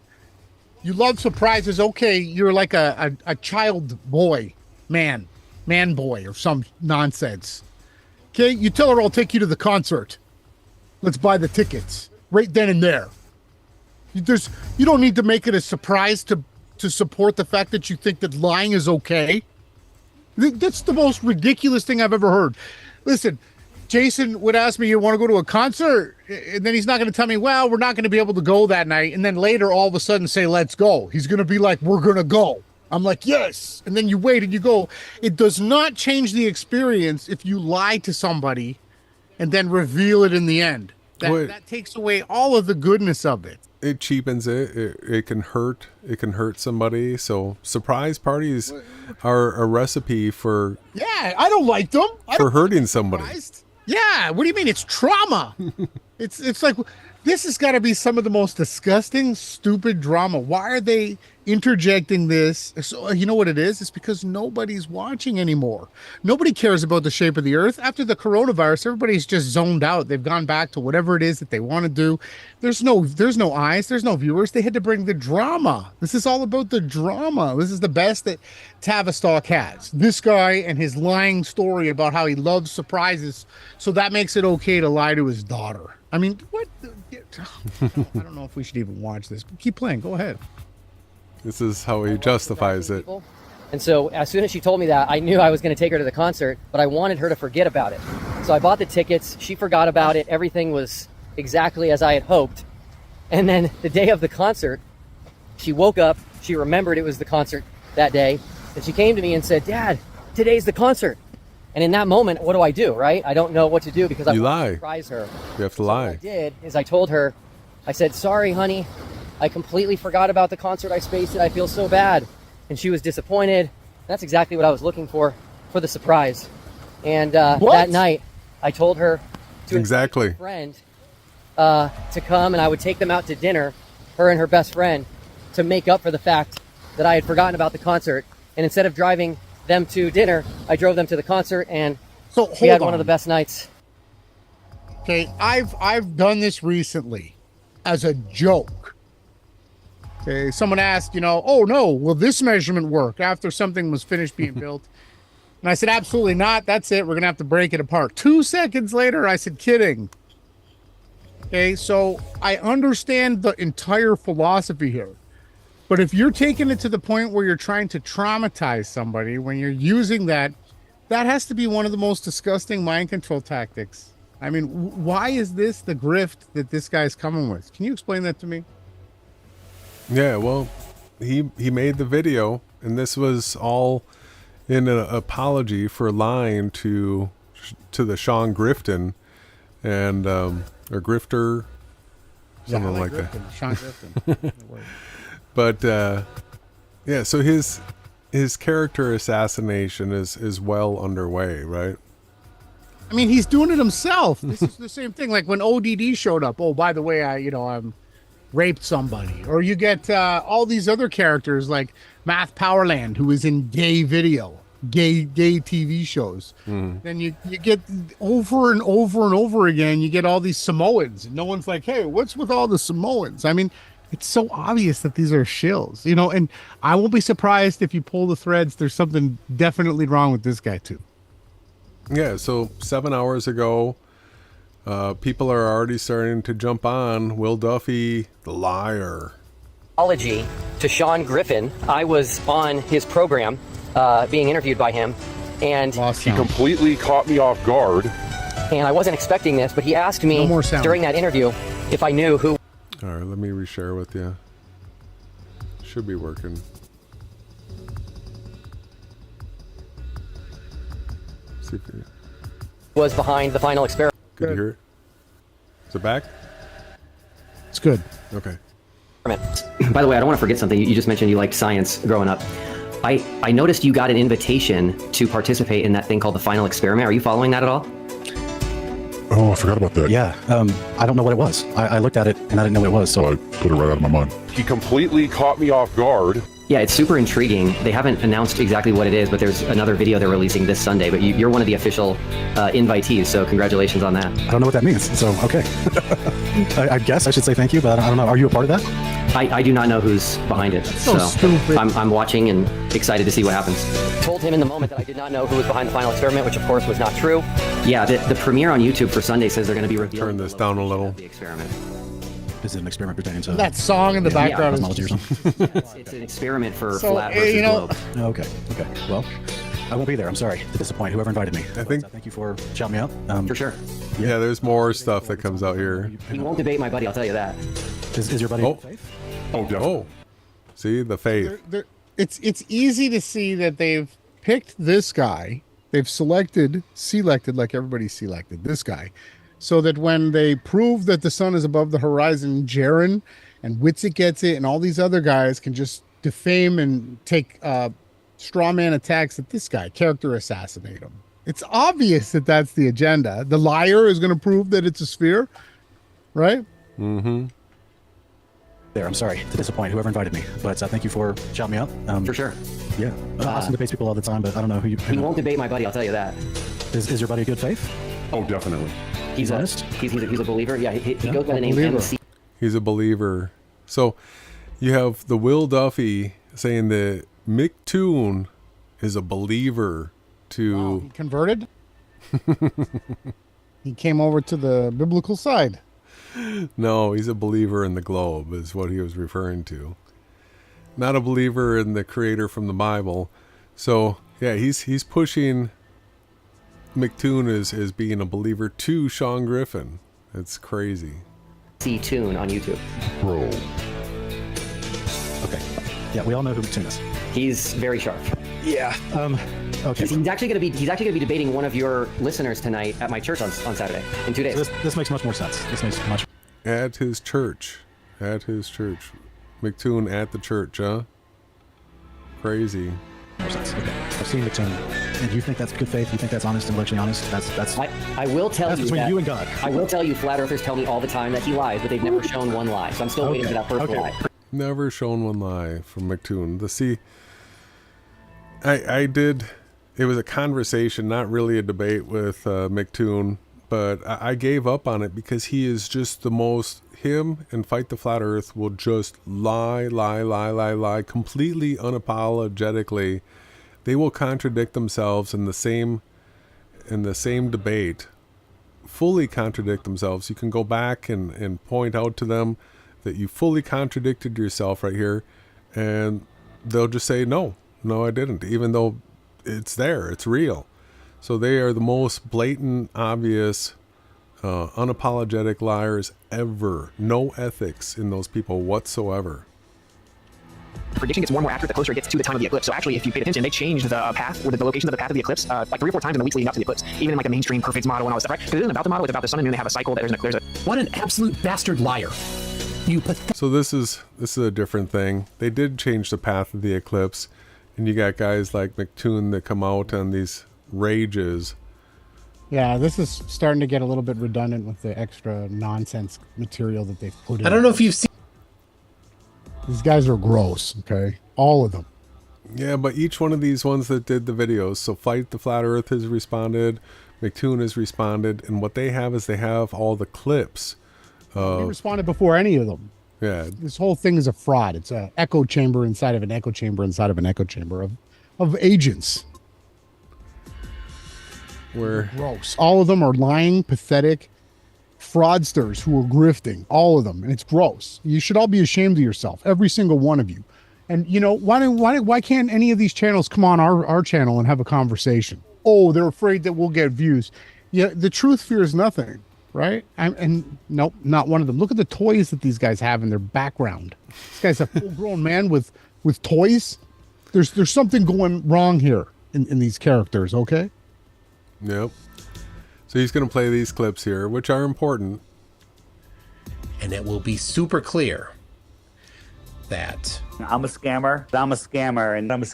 You love surprises. Okay, you're like a child boy, man boy, or some nonsense. Okay, you tell her I'll take you to the concert. Let's buy the tickets right then and there. You don't need to make it a surprise to support the fact that you think that lying is okay. That's the most ridiculous thing I've ever heard. Listen, Jason would ask me, you want to go to a concert? And then he's not going to tell me, well, we're not going to be able to go that night. And then later, all of a sudden say, let's go. He's going to be like, we're going to go. I'm like, yes. And then you wait and you go. It does not change the experience if you lie to somebody and then reveal it in the end. That takes away all of the goodness of it. It cheapens it. It can hurt. It can hurt somebody. So surprise parties are a recipe for... Yeah, I don't like them. For hurting somebody. Yeah, what do you mean? It's trauma. It's like, this has got to be some of the most disgusting, stupid drama. Why are they interjecting this? So, you know what it is? It's because nobody's watching anymore. Nobody cares about the shape of the earth. After the coronavirus, everybody's just zoned out. They've gone back to whatever it is that they want to do. There's no eyes. There's no viewers. They had to bring the drama. This is all about the drama. This is the best that Tavistock has. This guy and his lying story about how he loves surprises. So that makes it okay to lie to his daughter. I mean, what? I don't know if we should even watch this. Keep playing. Go ahead. This is how he justifies it. And so as soon as she told me that, I knew I was going to take her to the concert, but I wanted her to forget about it. So I bought the tickets. She forgot about it. Everything was exactly as I had hoped. And then the day of the concert, she woke up. She remembered it was the concert that day. And she came to me and said, Dad, today's the concert. And in that moment, what do? Right? I don't know what to do because I want to surprise her. You have to lie. What I did is I told her, I said, sorry, honey. I completely forgot about the concert. I spaced it. I feel so bad. And she was disappointed. That's exactly what I was looking for the surprise. And that night, I told her to invite a friend to come, and I would take them out to dinner, her and her best friend, to make up for the fact that I had forgotten about the concert. And instead of driving them to dinner, I drove them to the concert, and we had one of the best nights. Okay, I've done this recently as a joke. Okay, someone asked, oh no, will this measurement work after something was finished being built? And I said, absolutely not. That's it. We're going to have to break it apart. 2 seconds later, I said, kidding. Okay, so I understand the entire philosophy here. But if you're taking it to the point where you're trying to traumatize somebody, when you're using that has to be one of the most disgusting mind control tactics. I mean, why is this the grift that this guy's coming with? Can you explain that to me? Yeah, well, he made the video, and this was all in an apology for lying to the Sean Grifton and or Grifter, something like that. Sean Grifton. But yeah, so his character assassination is well underway, right? I mean, he's doing it himself. This is the same thing. Like when ODD showed up. Oh, by the way, I'm raped somebody. Or you get all these other characters like Math Powerland, who is in gay TV shows. Then you get over and over and over again, you get all these Samoans, and no one's like, hey, what's with all the Samoans? I mean, it's so obvious that these are shills, and I won't be surprised if you pull the threads. There's something definitely wrong with this guy too. Yeah, so 7 hours ago, people are already starting to jump on Will Duffy, the liar. Apology to Sean Griffin. I was on his program, being interviewed by him, and he completely caught me off guard. And I wasn't expecting this, but he asked me during that interview if I knew who. All right, let me reshare with you. Should be working. See if you... was behind the final experiment. Could you hear it? Is it back? It's good. Okay. By the way, I don't want to forget something. You just mentioned you liked science growing up. I noticed you got an invitation to participate in that thing called the final experiment. Are you following that at all? Oh, I forgot about that. Yeah, I don't know what it was. I looked at it and I didn't know what it was, so I put it right out of my mind. He completely caught me off guard. Yeah, it's super intriguing. They haven't announced exactly what it is, but there's another video they're releasing this Sunday. But you're one of the official invitees, so congratulations on that. I don't know what that means, so okay. I guess I should say thank you, but I don't know. Are you a part of that? I do not know who's behind it, so stupid. I'm watching and excited to see what happens. Told him in the moment that I did not know who was behind the final experiment, which of course was not true. Yeah, the premiere on YouTube for Sunday says they're going to be revealing. Turn this down a little. The experiment. Is it an experiment pertaining to that song in the background? Cosmology or something? It's an experiment for flat versus globe. Okay. Well, I won't be there. I'm sorry to disappoint whoever invited me. I think. Thank you for shouting me out. For sure. Yeah, there's more stuff that comes out here. He won't debate my buddy, I'll tell you that. Is your buddy Faith? Oh, definitely. Oh, see the faith. It's easy to see that they've picked this guy. They've selected like everybody selected this guy, so that when they prove that the sun is above the horizon, Jaren and Witzik gets it, and all these other guys can just defame and take straw man attacks at this guy, character assassinate him. It's obvious that that's the agenda. The liar is going to prove that it's a sphere, right? Mm-hmm. There, I'm sorry to disappoint whoever invited me, but thank you for shouting me out. For sure. Yeah, I listen to face people all the time, but I don't know who you. He won't debate my buddy, I'll tell you that. Is your buddy a good faith? Oh, definitely. He's honest? He's a believer. Yeah, he goes by the name MC. He's a believer. So you have the Will Duffy saying that Mick Toon is a believer to. He converted. He came over to the biblical side. No, he's a believer in the globe, is what he was referring to. Not a believer in the creator from the Bible. So yeah, he's pushing McToon as being a believer to Sean Griffin. It's crazy. See Toon on YouTube. Bro. Okay. Yeah, we all know who McToon is. He's very sharp. Yeah. Okay. He's actually gonna be debating one of your listeners tonight at my church on Saturday in 2 days. So this makes much more sense. This makes much. At his church. McToon at the church, huh? Crazy. more sense. Okay. I've seen McToon. And you think that's good faith? You think that's honest, intellectually honest? That's. I will tell that's you between that, you and God. I will tell you, flat earthers tell me all the time that he lies, but they've never shown one lie. So I'm still waiting for that first lie. Never shown one lie from McToon. I did. It was a conversation, not really a debate with McToon, but I gave up on it because he is just the most. Him and Fight the Flat Earth will just lie, completely unapologetically. They will contradict themselves in the same debate, fully contradict themselves. You can go back and point out to them that you fully contradicted yourself right here, and they'll just say, no, I didn't, even though it's there, it's real. So they are the most blatant, obvious, unapologetic liars ever. No ethics in those people whatsoever. Prediction gets more and more accurate the closer it gets to the time of the eclipse. So actually, if you paid attention, they changed the path or the location of the path of the eclipse like 3 or 4 times in the weeks leading up to the eclipse. Even in like the mainstream perfect model and all that stuff, right? Because it isn't about the model; it's about the sun and moon. They have a cycle. There's a what an absolute bastard liar! So this is a different thing. They did change the path of the eclipse, and you got guys like McToon that come out on these rages. Yeah, this is starting to get a little bit redundant with the extra nonsense material that they've put in. I don't know if you've seen. These guys are gross, okay? All of them. Yeah, but each one of these ones that did the videos, so Fight the Flat Earth has responded, McToon has responded, and what they have is they have all the clips. They responded before any of them. Yeah. This whole thing is a fraud. It's an echo chamber inside of an echo chamber inside of an echo chamber of agents. Where gross. All of them are lying, pathetic fraudsters who are grifting. All of them, and it's gross. You should all be ashamed of yourself, every single one of you. And you know why can't any of these channels come on our channel and have a conversation? Oh, they're afraid that we'll get views. Yeah, the truth fears nothing, right? And nope, not one of them. Look at the toys that these guys have in their background. This guy's a full-grown man with toys. There's something going wrong here in these characters. Okay. Yep. So he's going to play these clips here, which are important. And it will be super clear that I'm a scammer, and I'm a scammer, and I'm a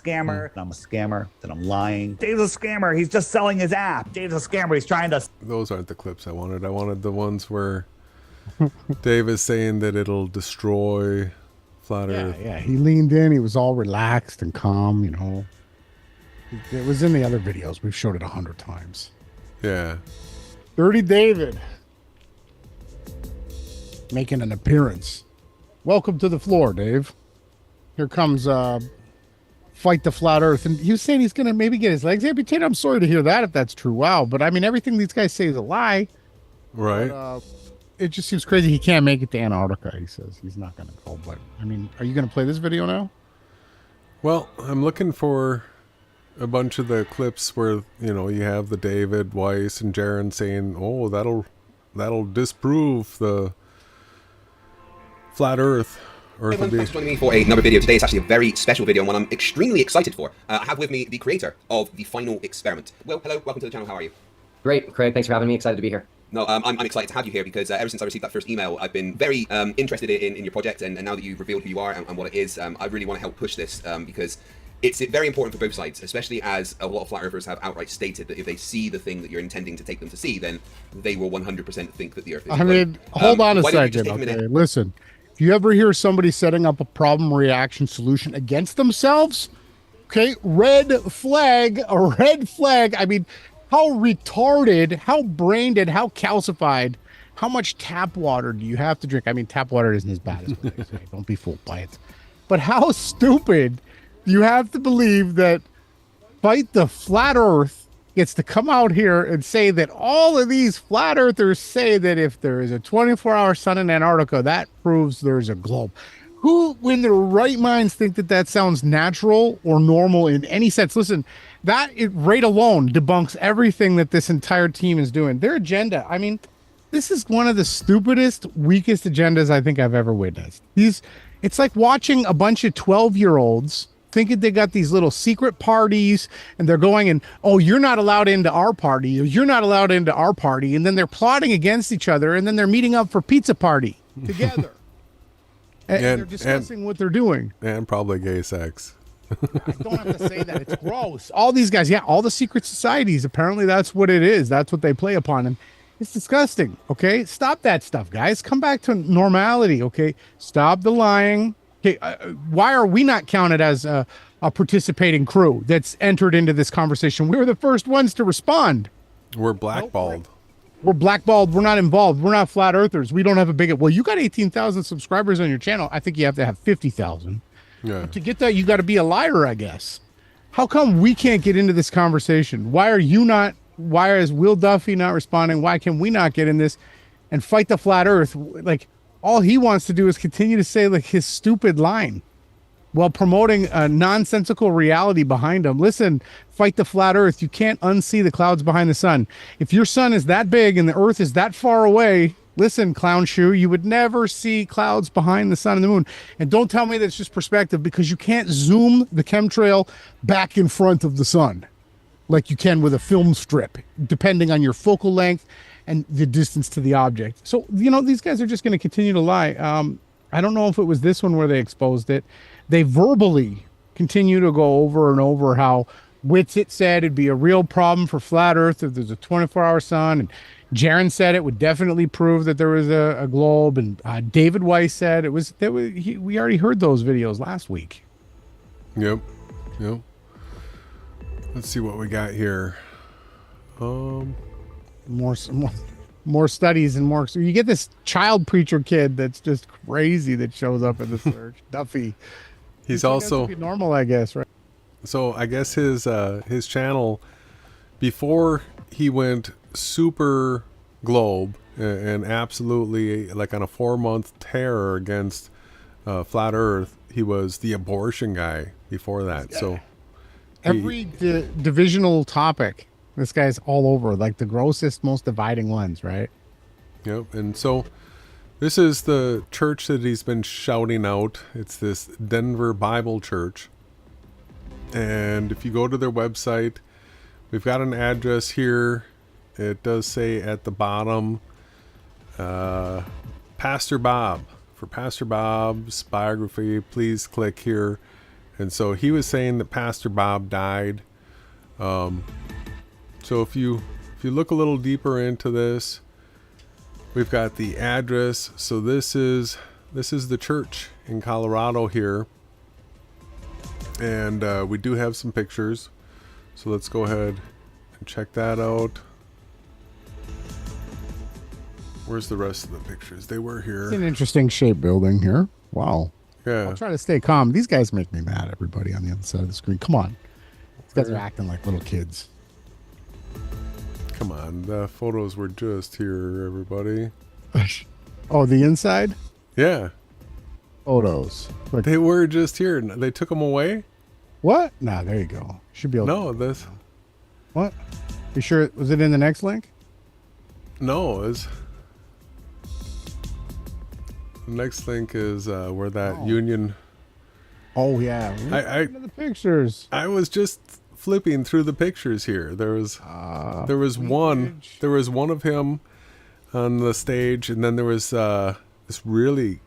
scammer, that I'm lying. Dave's a scammer. He's just selling his app. Dave's a scammer. He's trying to... Those aren't the clips I wanted. I wanted the ones where Dave is saying that it'll destroy Flat Earth. Yeah, he leaned in. He was all relaxed and calm, you know. It was in the other videos. We've showed it 100 times. Yeah. Dirty David making an appearance. Welcome to the floor, Dave. Here comes Fight the Flat Earth. And he was saying he's going to maybe get his legs amputated. I'm sorry to hear that if that's true. Wow. But I mean, everything these guys say is a lie. Right. But, it just seems crazy. He can't make it to Antarctica, he says. He's not going to go. But I mean, are you going to play this video now? Well, I'm looking for a bunch of the clips where, you know, you have the David Weiss and Jaron saying, "Oh, that'll disprove the flat Earth." Everyone, thanks for joining me for another video. Today it's actually a very special video and one I'm extremely excited for. I have with me the creator of the final experiment. Will, hello, welcome to the channel. How are you? Great, Craig. Thanks for having me. Excited to be here. No, I'm excited to have you here because ever since I received that first email, I've been very interested in your project, and now that you've revealed who you are and what it is, I really want to help push this because it's very important for both sides, especially as a lot of flat earthers have outright stated that if they see the thing that you're intending to take them to see, then they will 100% think that the Earth is I mean, hold on a second. Okay, listen. If you ever hear somebody setting up a problem reaction solution against themselves, okay, red flag, a red flag. I mean, how retarded, how brain dead, how calcified, how much tap water do you have to drink? I mean, tap water isn't as bad as what they say. Don't be fooled by it. But how stupid do you have to believe that Fight the Flat Earth gets to come out here and say that all of these flat earthers say that if there is a 24-hour sun in Antarctica, that proves there's a globe. Who, when their right minds, think that that sounds natural or normal in any sense? Listen, that right alone debunks everything that this entire team is doing. Their agenda, I mean, this is one of the stupidest, weakest agendas I think I've ever witnessed. It's like watching a bunch of 12-year-olds thinking they got these little secret parties and they're going and, oh, you're not allowed into our party, or you're not allowed into our party, and then they're plotting against each other, and then they're meeting up for pizza party together. and they're discussing what they're doing. And probably gay sex. I don't have to say that. It's gross. All these guys, yeah, all the secret societies, apparently that's what it is. That's what they play upon. And it's disgusting, okay? Stop that stuff, guys. Come back to normality, okay? Stop the lying. Okay, why are we not counted as a participating crew that's entered into this conversation? We were the first ones to respond. We're blackballed. We're blackballed. We're not involved. We're not flat earthers. We don't have a big... Well, you got 18,000 subscribers on your channel. I think you have to have 50,000. Yeah. To get that, you got to be a liar, I guess. How come we can't get into this conversation? Why are you not... Why is Will Duffy not responding? Why can we not get in this and fight the flat earth? Like... all he wants to do is continue to say like his stupid line while promoting a nonsensical reality behind him. Listen, fight the flat earth. You can't unsee the clouds behind the sun. If your sun is that big and the earth is that far away, listen, clown shoe, you would never see clouds behind the sun and the moon. And don't tell me that it's just perspective, because you can't zoom the chemtrail back in front of the sun like you can with a film strip, depending on your focal length and the distance to the object. So, you know, these guys are just going to continue to lie. I don't know if it was this one where they exposed it. They verbally continue to go over and over how Whitsitt said it'd be a real problem for flat earth if there's a 24-hour sun. And Jaron said it would definitely prove that there was a globe. And David Weiss said it was, we already heard those videos last week. Yep. Let's see what we got here. More studies and more. So you get this child preacher kid that's just crazy that shows up in the search. Duffy. He's also normal, I guess, right? So I guess his channel, before he went super globe and absolutely like on a 4-month terror against flat Earth, he was the abortion guy before that. Yeah. So every divisional topic. This guy's all over, like the grossest, most dividing ones, right? Yep. And so this is the church that he's been shouting out. It's this Denver Bible Church. And if you go to their website, we've got an address here. It does say at the bottom, Pastor Bob. For Pastor Bob's biography, please click here. And so he was saying that Pastor Bob died. So if you look a little deeper into this, we've got the address. So this is the church in Colorado here, and we do have some pictures. So let's go ahead and check that out. Where's the rest of the pictures? They were here. It's an interesting shape building here. Wow. Yeah. I'll try to stay calm. These guys make me mad. Everybody on the other side of the screen. Come on. These guys are acting like little kids. Come on, the photos were just here, everybody. Oh, the inside? Yeah. Photos. They were just here. They took them away? What? Nah, there you go. Should be able. No, this. What? You sure? Was it in the next link? No, is. The next link is where that union. Oh yeah. The pictures. I was just flipping through the pictures here. There was one of him on the stage, and then there was this really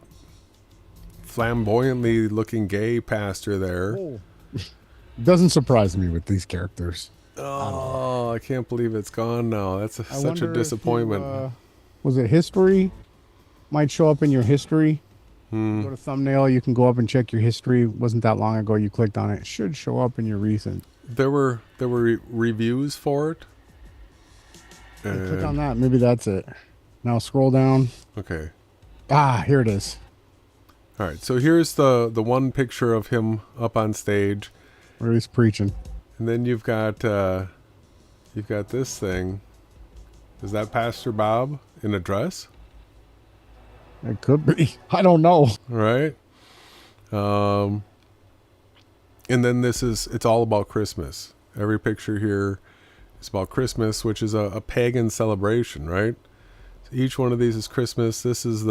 flamboyantly looking gay pastor there. Oh. Doesn't surprise me with these characters. Oh, I can't believe it's gone now. That's such a disappointment. Was it history? Might show up in your history. Go to thumbnail. You can go up and check your history. Wasn't that long ago you clicked on it. It should show up in your recent. There were reviews for it. Click on that. Maybe that's it. Now scroll down. Okay. Ah, here it is. All right. So here's the one picture of him up on stage, where he's preaching, and then you've got this thing. Is that Pastor Bob in a dress? It could be. I don't know. Right. And then it's all about Christmas. Every picture here is about Christmas, which is a pagan celebration, right? So each one of these is Christmas. This is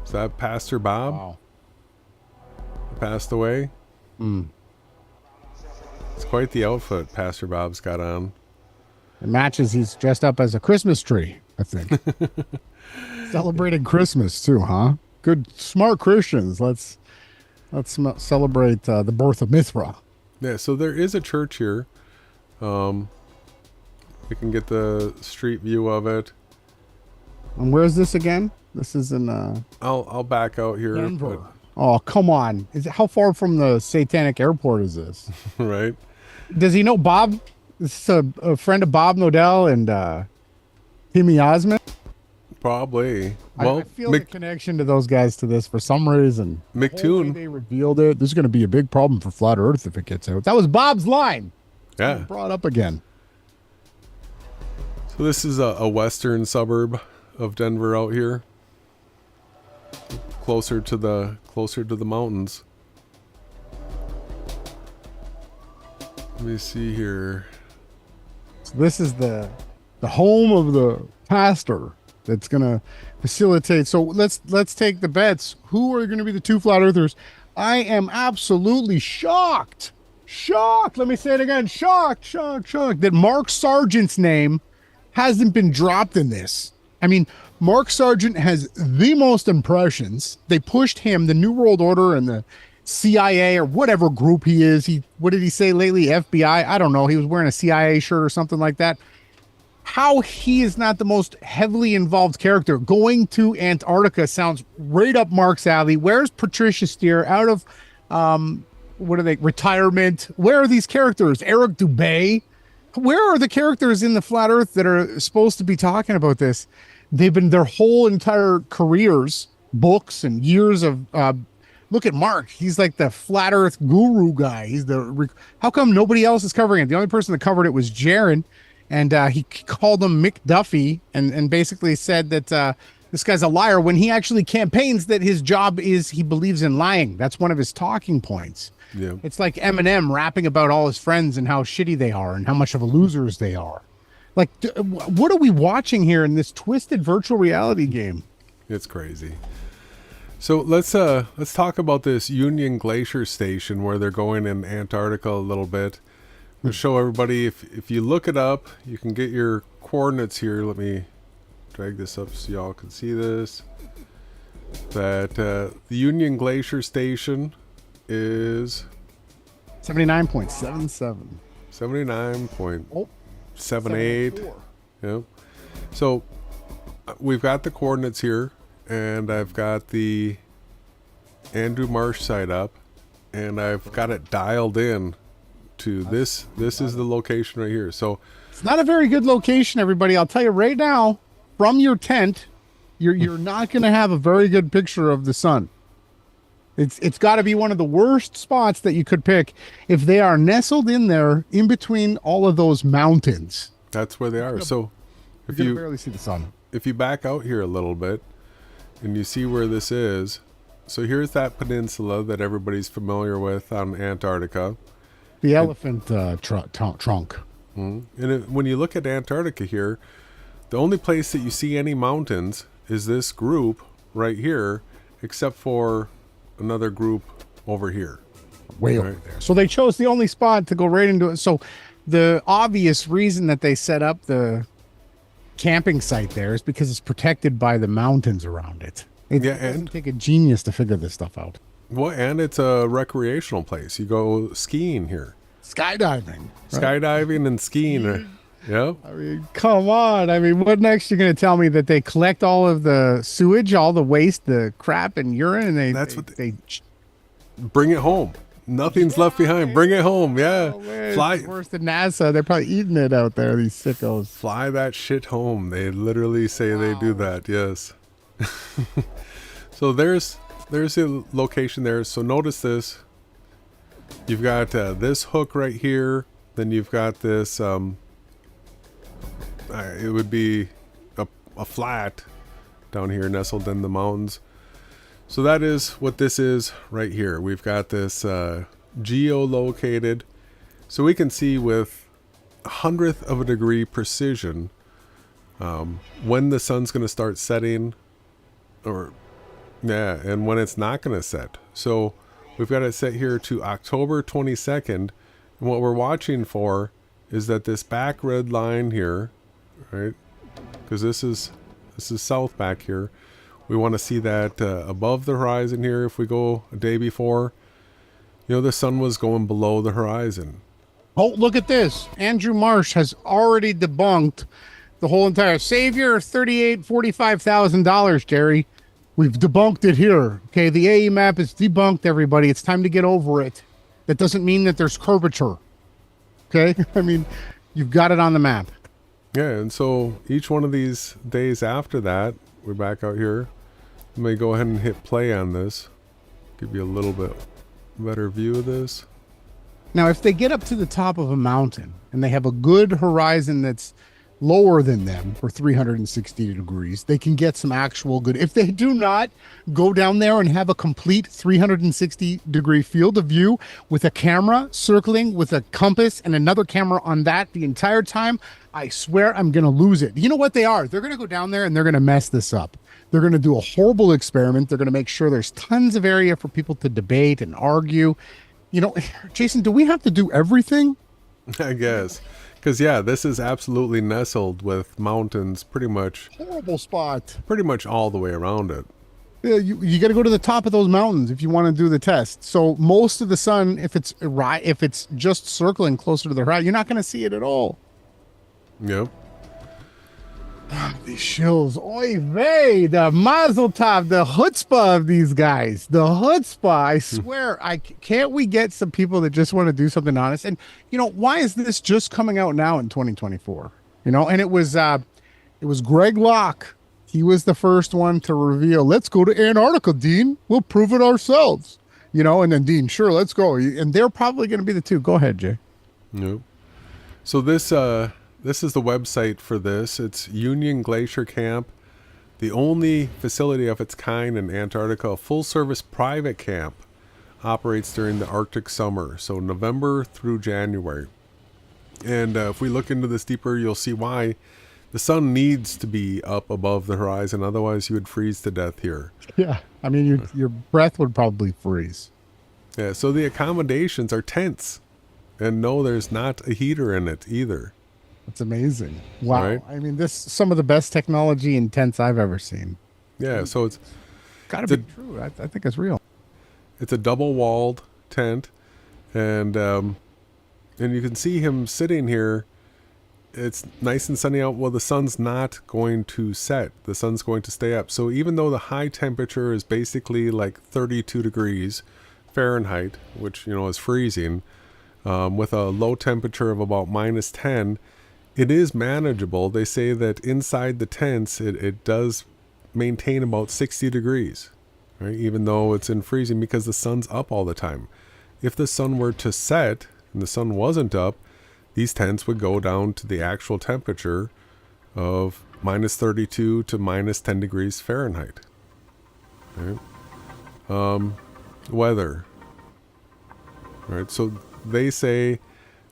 is that Pastor Bob? Wow. He passed away? It's quite the outfit Pastor Bob's got on. It matches. He's dressed up as a Christmas tree, I think. Celebrating Christmas too, huh? Good, smart Christians. Let's celebrate the birth of Mithra. Yeah, so there is a church here. We can get the street view of it. And where's this again? This is in I'll back out here. Denver. Oh, come on. How far from the satanic airport is this? Right. Does he know Bob? This is a friend of Bob Nodell and Timmy Osmond? Probably. Well, I feel the connection to those guys to this for some reason. McToon. They revealed it. This is going to be a big problem for Flat Earth if it gets out. That was Bob's line. Yeah. Brought up again. So this is a western suburb of Denver out here. Closer to the mountains. Let me see here. So this is the home of the pastor that's going to facilitate. So let's take the bets. Who are going to be the two Flat Earthers? I am absolutely shocked. Let me say it again. Shocked that Mark Sargent's name hasn't been dropped in this. I mean, Mark Sargent has the most impressions. They pushed him, the New World Order and the CIA or whatever group he is. What did he say lately? FBI? I don't know. He was wearing a CIA shirt or something like that. How he is not the most heavily involved character. Going to Antarctica sounds right up Mark's alley. Where's Patricia Steer out of retirement? Where are these characters? Eric Dubay? Where are the characters in the Flat Earth that are supposed to be talking about this? They've been their whole entire careers, books and years of look at Mark. He's like the Flat Earth guru guy. He's how come nobody else is covering it? The only person that covered it was Jaron, and he called him Mick Duffy and basically said that this guy's a liar when he actually campaigns that his job is he believes in lying. That's one of his talking points. Yeah. It's like Eminem rapping about all his friends and how shitty they are and how much of a losers they are. Like, what are we watching here in this twisted virtual reality game? It's crazy. So let's talk about this Union Glacier Station where they're going in Antarctica a little bit. I'll show everybody, if you look it up, you can get your coordinates here. Let me drag this up so y'all can see this. That the Union Glacier Station is 79.77. 79.78. Yep. So we've got the coordinates here, and I've got the Andrew Marsh site up, and I've got it dialed in to this. This is the location right here. So it's not a very good location, everybody. I'll tell you right now, from your tent, you're not going to have a very good picture of the sun. It's got to be one of the worst spots that you could pick if they are nestled in there in between all of those mountains. That's where they are. So if you barely see the sun. If you back out here a little bit and you see where this is, So here's that peninsula that everybody's familiar with on Antarctica. The elephant trunk. And when you look at Antarctica here, the only place that you see any mountains is this group right here, except for another group over here. Way over there. So they chose the only spot to go right into it. So the obvious reason that they set up the camping site there is because it's protected by the mountains around it. It doesn't take a genius to figure this stuff out. Well, and it's a recreational place. You go skiing here. Skydiving. Skydiving and skiing. Yep. I mean, come on. I mean, what next? You're going to tell me that they collect all of the sewage, all the waste, the crap and urine, and they bring it home. Nothing's left behind. Bring it home. Yeah. Oh, man, Fly. it's worse than NASA. They're probably eating it out there, these sickos. Fly that shit home. They literally say they do that. Yes. So there's a location there. So notice this. You've got this hook right here. Then you've got this. It would be a flat down here nestled in the mountains. So that is what this is right here. We've got this geolocated, so we can see with 100th of a degree precision when the sun's going to start setting, and when it's not going to set. So we've got it set here to October 22nd, and what we're watching for is that this back red line here, right? Because this is south back here. We want to see that above the horizon here. If we go a day before, the sun was going below the horizon. Oh, look at this. Andrew Marsh has already debunked the whole entire Savior, $45,000, Jerry. We've debunked it here. Okay, the AE map is debunked, everybody. It's time to get over it. That doesn't mean that there's curvature. Okay? I mean, you've got it on the map. Yeah, and so each one of these days after that, we're back out here. Let me go ahead and hit play on this. Give you a little bit better view of this. Now, if they get up to the top of a mountain and they have a good horizon that's lower than them for 360 degrees, they can get some actual good. If they do not go down there and have a complete 360 degree field of view with a camera circling with a compass and another camera on that the entire time, I swear I'm going to lose it. You know what they are? They're going to go down there and they're going to mess this up. They're going to do a horrible experiment. They're going to make sure there's tons of area for people to debate and argue. Jason, do we have to do everything? I guess. Because, this is absolutely nestled with mountains pretty much. Horrible spot. Pretty much all the way around it. Yeah, you got to go to the top of those mountains if you want to do the test. So most of the sun, if it's just circling closer to the horizon, you're not going to see it at all. Yep. These shills, oy vey, the mazel tov, the chutzpah of these guys, the chutzpah. I swear, can't we get some people that just want to do something honest? And why is this just coming out now in 2024? And it was Greg Locke. He was the first one to reveal, let's go to Antarctica, Dean. We'll prove it ourselves. And then Dean, sure, let's go. And they're probably going to be the two. Go ahead, Jay. Nope. So this is the website for this. It's Union Glacier Camp, the only facility of its kind in Antarctica. A full-service private camp operates during the Arctic summer, so November through January. And if we look into this deeper, you'll see why the sun needs to be up above the horizon. Otherwise, you would freeze to death here. Yeah, I mean, your breath would probably freeze. Yeah, so the accommodations are tents. And no, there's not a heater in it either. It's amazing. Wow. Right? I mean, this is some of the best technology in tents I've ever seen. Yeah, so it's got to be true. I think it's real. It's a double-walled tent, and you can see him sitting here. It's nice and sunny out. Well, the sun's not going to set. The sun's going to stay up. So even though the high temperature is basically like 32 degrees Fahrenheit, which, is freezing, with a low temperature of about -10, it is manageable. They say that inside the tents, it does maintain about 60 degrees, right? Even though it's in freezing, because the sun's up all the time. If the sun were to set and the sun wasn't up, these tents would go down to the actual temperature of -32 to -10 degrees Fahrenheit. Right? Weather. All right, so they say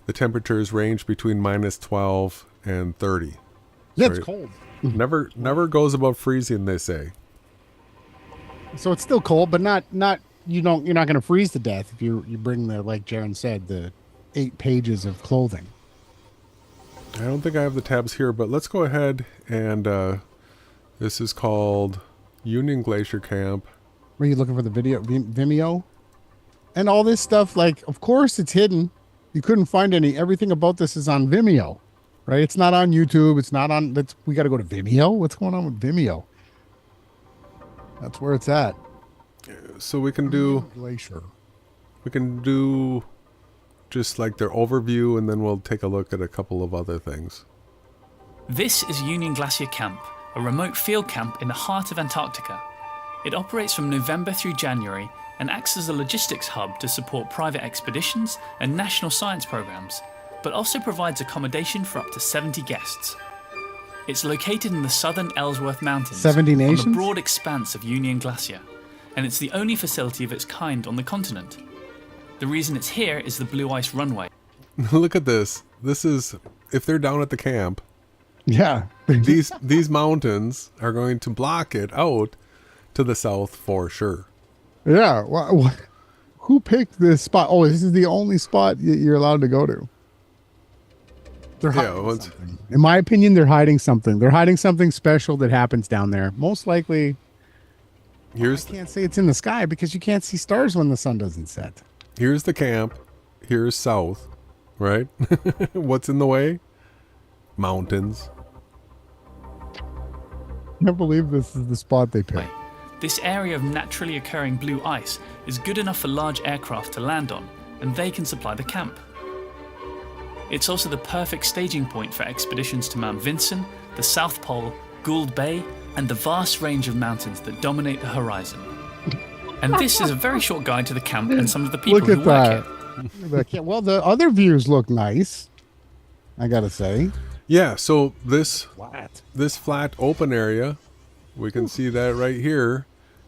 the temperatures range between minus 12 and 30. That's right? cold. Never goes above freezing, they say. So it's still cold, but not you're not going to freeze to death if you bring the, like Jaron said, the 8 pages of clothing. I don't think I have the tabs here, but let's go ahead and this is called Union Glacier Camp. Were you looking for the video Vimeo? And all this stuff, like, of course it's hidden. You couldn't find everything about this is on Vimeo, right? It's not on YouTube. It's not on, we got to go to Vimeo. What's going on with Vimeo? That's where it's at. So we can do Glacier. We can do just like their overview, and then we'll take a look at a couple of other things. This is Union Glacier Camp, a remote field camp in the heart of Antarctica. It operates from November through January and acts as a logistics hub to support private expeditions and national science programs, but also provides accommodation for up to 70 guests. It's located in the southern Ellsworth Mountains 70 nations? on the broad expanse of Union Glacier, and it's the only facility of its kind on the continent. The reason it's here is the blue ice runway. Look at this. This is, if they're down at the camp, yeah, these mountains are going to block it out to the south for sure. Yeah. Who picked this spot? Oh, this is the only spot you're allowed to go to. They're hiding something. In my opinion, they're hiding something. They're hiding something special that happens down there. Most likely, I can't say it's in the sky because you can't see stars when the sun doesn't set. Here's the camp. Here's south, right? What's in the way? Mountains. I can't believe this is the spot they picked. This area of naturally occurring blue ice is good enough for large aircraft to land on, and they can supply the camp. It's also the perfect staging point for expeditions to Mount Vinson, the South Pole, Gould Bay, and the vast range of mountains that dominate the horizon. And this is a very short guide to the camp and some of the people who work here. Well, the other views look nice, I gotta say. Yeah, so this flat open area, we can see that right here,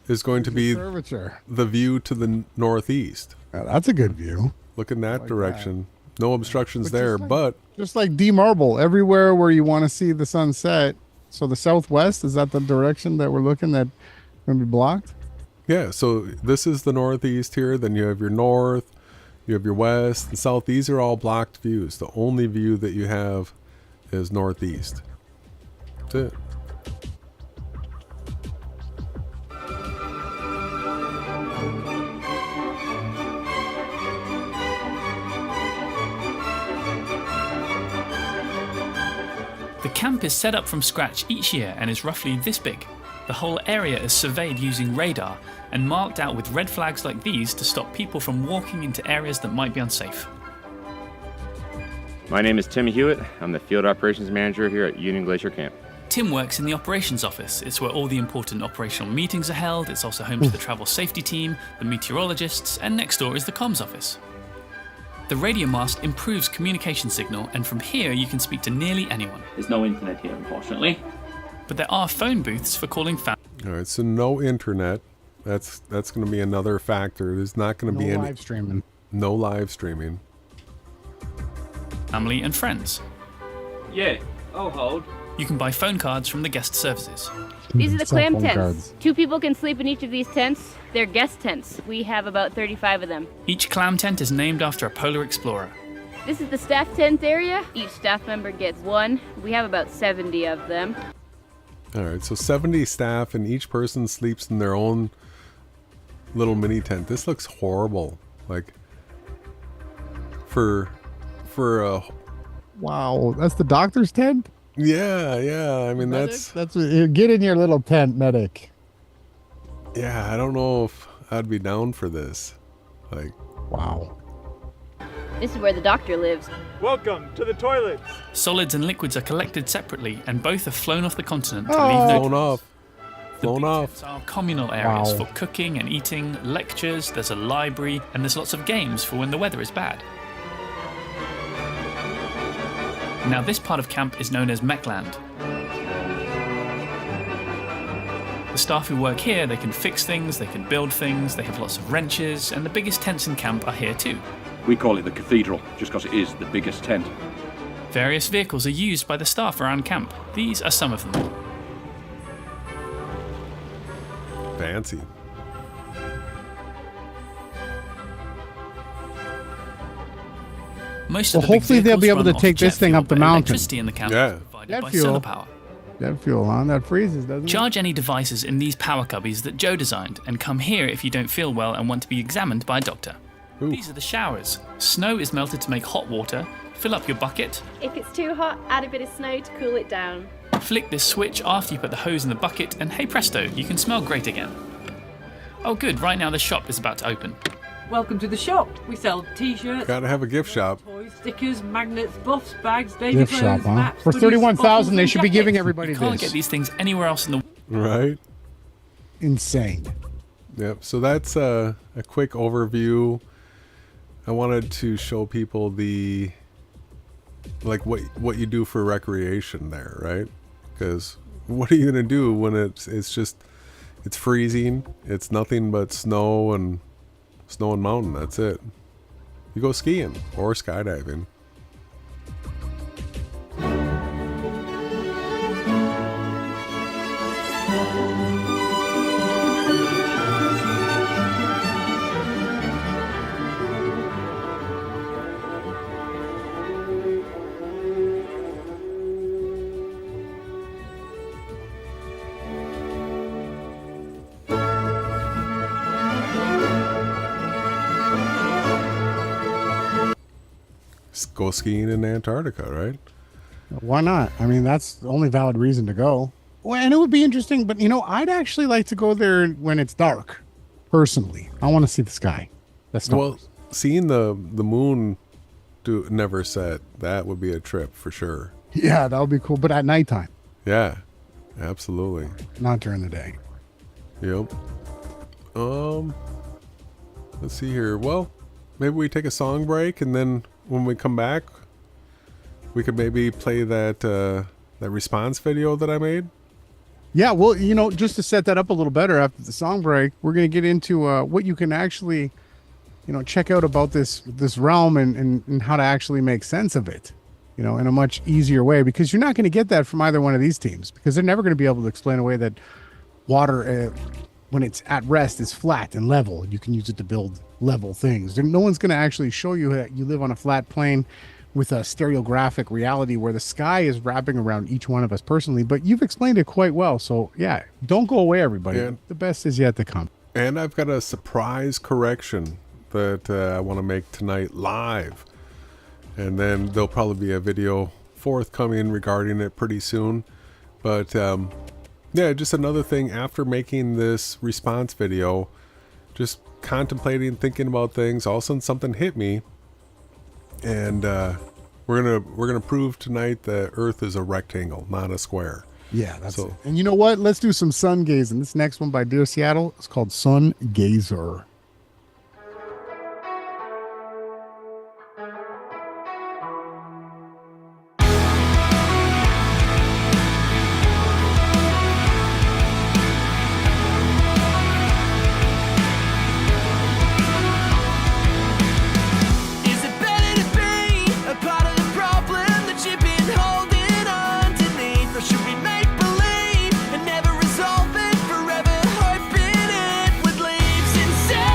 is going to be the view to the northeast. Yeah, that's a good view. Look in that direction. No obstructions there, but just like D-Marble, everywhere where you want to see the sunset. So the southwest, is that the direction that we're looking that going to be blocked? yeah, so this is the northeast here, then you have your north, you have your west, and south. These are all blocked views. The only view that you have is northeast. That's it. The camp is set up from scratch each year and is roughly this big. The whole area is surveyed using radar and marked out with red flags like these to stop people from walking into areas that might be unsafe. My name is Tim Hewitt. I'm the Field Operations Manager here at Union Glacier Camp. Tim works in the operations office. It's where all the important operational meetings are held. It's also home to the travel safety team, the meteorologists, and next door is the comms office. The radio mast improves communication signal, and from here you can speak to nearly anyone. There's no internet here, unfortunately. But there are phone booths for calling family. All right, so no internet. That's going to be another factor. There's not going to be any live streaming. No live streaming. Family and friends. Yeah, I'll hold. You can buy phone cards from the guest services. These are the Cell clam phone tents. cards. 2 people can sleep in each of these tents. They're guest tents. We have about 35 of them. Each clam tent is named after a polar explorer. This is the staff tent area. Each staff member gets 1. We have about 70 of them. All right, so 70 staff, and each person sleeps in their own little mini tent. This looks horrible. Like for a Wow, that's the doctor's tent? yeah. I mean, that's get in your little tent, medic. Yeah, I don't know if I'd be down for this. Like, wow. This is where the doctor lives. Welcome to the toilets. Solids and liquids are collected separately, and both are flown off the continent to Oh. leave no flown off. The Flown big off. tents are communal areas Wow. for cooking and eating, lectures, there's a library, and there's lots of games for when the weather is bad. Now this part of camp is known as Mechland. The staff who work here, they can fix things, they can build things, they have lots of wrenches, and the biggest tents in camp are here too. We call it the cathedral, just because it is the biggest tent. Various vehicles are used by the staff around camp. These are some of them. Fancy. Most of the hopefully big they'll be able vehicles to run take off this jet thing fuel, up the but mountain. Electricity in the camp is provided Jet by fuel. solar power. Jet fuel, huh? That freezes, doesn't it? Charge any devices in these power cubbies that Joe designed, and come here if you don't feel well and want to be examined by a doctor. These are the showers. Snow is melted to make hot water. Fill up your bucket. If it's too hot, add a bit of snow to cool it down. Flick this switch after you put the hose in the bucket, and hey presto, you can smell great again. Oh good, right now the shop is about to open. Welcome to the shop. We sell t-shirts, Gotta have a gift shop. toys, stickers, magnets, buffs, bags, baby Gift clothes, shop, huh? maps, For hoodies, 31,000, they bottles, should be and giving jackets. everybody You can't this. get these things anywhere else in the Right? Insane. Yep. So that's a quick overview. I wanted to show people the like what you do for recreation there, right? Because what are you gonna do when it's freezing? It's nothing but snow and mountain. That's it. You go skiing or skydiving. Go skiing in Antarctica, right? Why not? I mean, that's the only valid reason to go. Well, and it would be interesting, but I'd actually like to go there when it's dark. Personally, I want to see the sky. That's well, seeing the moon never set. That would be a trip for sure. Yeah, that would be cool. But at nighttime, Yeah, absolutely. not during the day. Yep. Let's see here. Well, maybe we take a song break, and then when we come back, we could maybe play that response video that I made. Yeah, well, just to set that up a little better after the song break, we're going to get into what you can actually, check out about this realm and how to actually make sense of it, in a much easier way, because you're not going to get that from either one of these teams, because they're never going to be able to explain away that water, when it's at rest, is flat and level. You can use it to build level things. No one's going to actually show you that you live on a flat plane with a stereographic reality where the sky is wrapping around each one of us personally, but you've explained it quite well. So yeah, don't go away, everybody. Yeah. The best is yet to come. And I've got a surprise correction that I want to make tonight live. And then there'll probably be a video forthcoming regarding it pretty soon. But yeah, just another thing after making this response video, just contemplating, thinking about things, all of a sudden something hit me. And we're gonna prove tonight that Earth is a rectangle, not a square. Yeah, that's it. And you know what? Let's do some sun gazing. This next one by Dear Seattle is called Sun Gazer. Is it better to be a part of the problem that you've been holding underneath? Or should we make believe and never resolve it, forever hoping it would leave? Sincerity